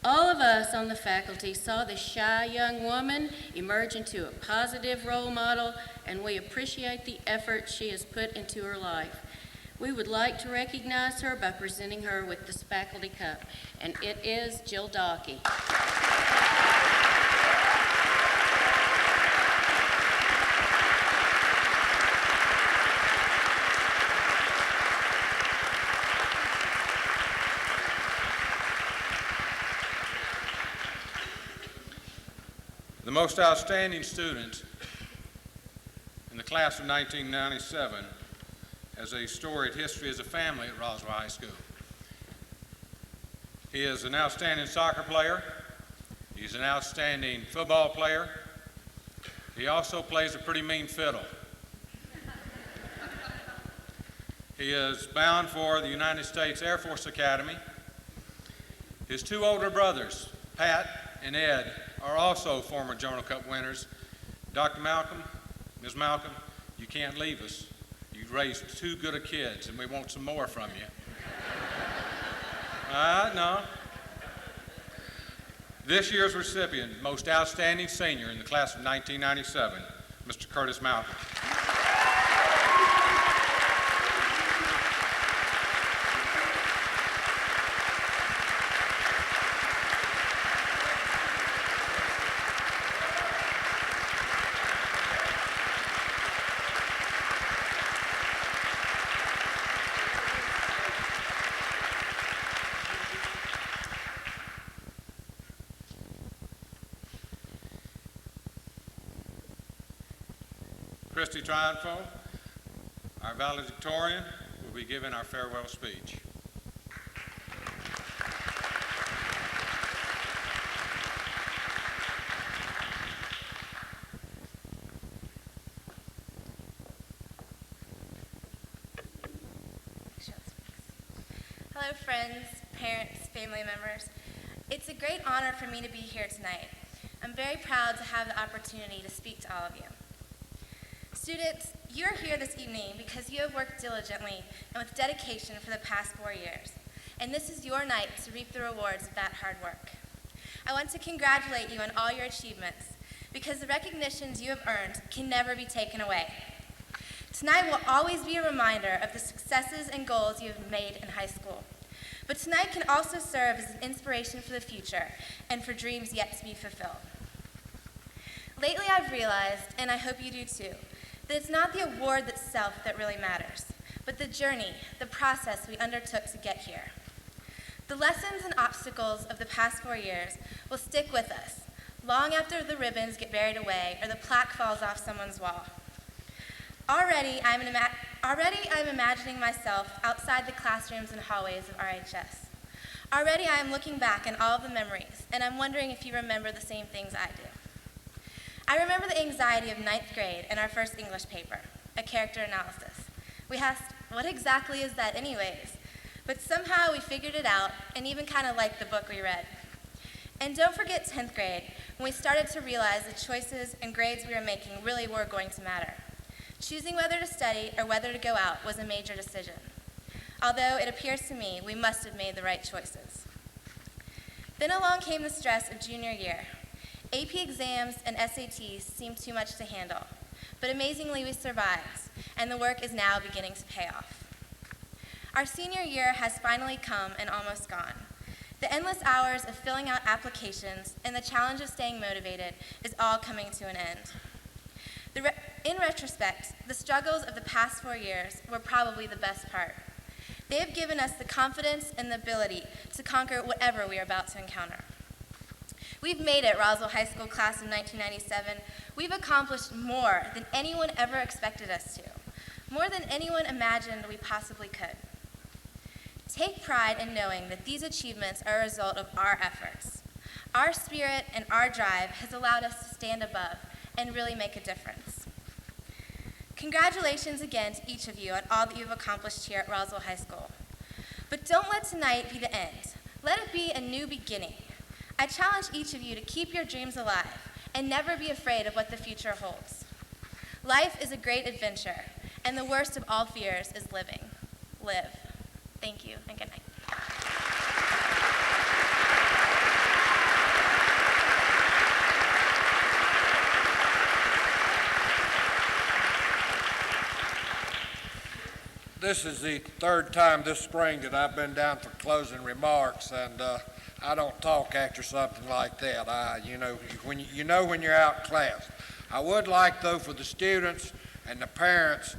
All of us on the faculty saw this shy young woman emerge into a positive role model, and we appreciate the effort she has put into her life. We would like to recognize her by presenting her with this faculty cup, and it is Jill Dawkey. The most outstanding student in the class of 1997 has a storied history as a family at Roswell High School. He is an outstanding soccer player. He's an outstanding football player. He also plays a pretty mean fiddle. He is bound for the United States Air Force Academy. His two older brothers, Pat and Ed, are also former Journal Cup winners. Dr. Malcolm, Ms. Malcolm, you can't leave us. You've raised too good of kids, and we want some more from you. No. This year's recipient, most outstanding senior in the class of 1997, Mr. Curtis Malcolm. Christy Triunfo, our valedictorian, will be giving our farewell speech. Hello, friends, parents, family members. It's a great honor for me to be here tonight. I'm very proud to have the opportunity to speak to all of you. Students, you're here this evening because you have worked diligently and with dedication for the past 4 years, and this is your night to reap the rewards of that hard work. I want to congratulate you on all your achievements because the recognitions you have earned can never be taken away. Tonight will always be a reminder of the successes and goals you have made in high school, but tonight can also serve as an inspiration for the future and for dreams yet to be fulfilled. Lately I've realized, and I hope you do too, that it's not the award itself that really matters, but the journey, the process we undertook to get here. The lessons and obstacles of the past 4 years will stick with us long after the ribbons get buried away or the plaque falls off someone's wall. Already I'm imagining myself outside the classrooms and hallways of RHS. Already I am looking back on all of the memories, and I'm wondering if you remember the same things I do. I remember the anxiety of 9th grade in our first English paper, a character analysis. We asked, what exactly is that anyways? But somehow we figured it out and even kind of liked the book we read. And don't forget 10th grade, when we started to realize the choices and grades we were making really were going to matter. Choosing whether to study or whether to go out was a major decision. Although it appears to me we must have made the right choices. Then along came the stress of junior year. AP exams and SATs seemed too much to handle, but amazingly we survived, and the work is now beginning to pay off. Our senior year has finally come and almost gone. The endless hours of filling out applications and the challenge of staying motivated is all coming to an end. In retrospect, the struggles of the past 4 years were probably the best part. They have given us the confidence and the ability to conquer whatever we are about to encounter. We've made it, Roswell High School class of 1997. We've accomplished more than anyone ever expected us to, more than anyone imagined we possibly could. Take pride in knowing that these achievements are a result of our efforts. Our spirit and our drive has allowed us to stand above and really make a difference. Congratulations again to each of you on all that you've accomplished here at Roswell High School. But don't let tonight be the end. Let it be a new beginning. I challenge each of you to keep your dreams alive and never be afraid of what the future holds. Life is a great adventure, and the worst of all fears is living. Live. Thank you, and good night. This is the third time this spring that I've been down for closing remarks, and I don't talk after something like that. You know when you're outclassed. I would like, though, for the students and the parents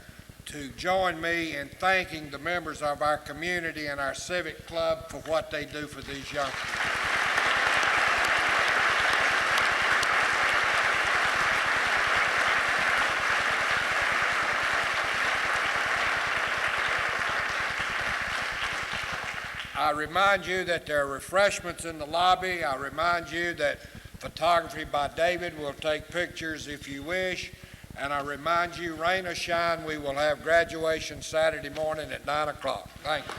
to join me in thanking the members of our community and our civic club for what they do for these youngsters. I remind you that there are refreshments in the lobby. I remind you that photography by David will take pictures if you wish. And I remind you, rain or shine, we will have graduation Saturday morning at 9 o'clock. Thank you.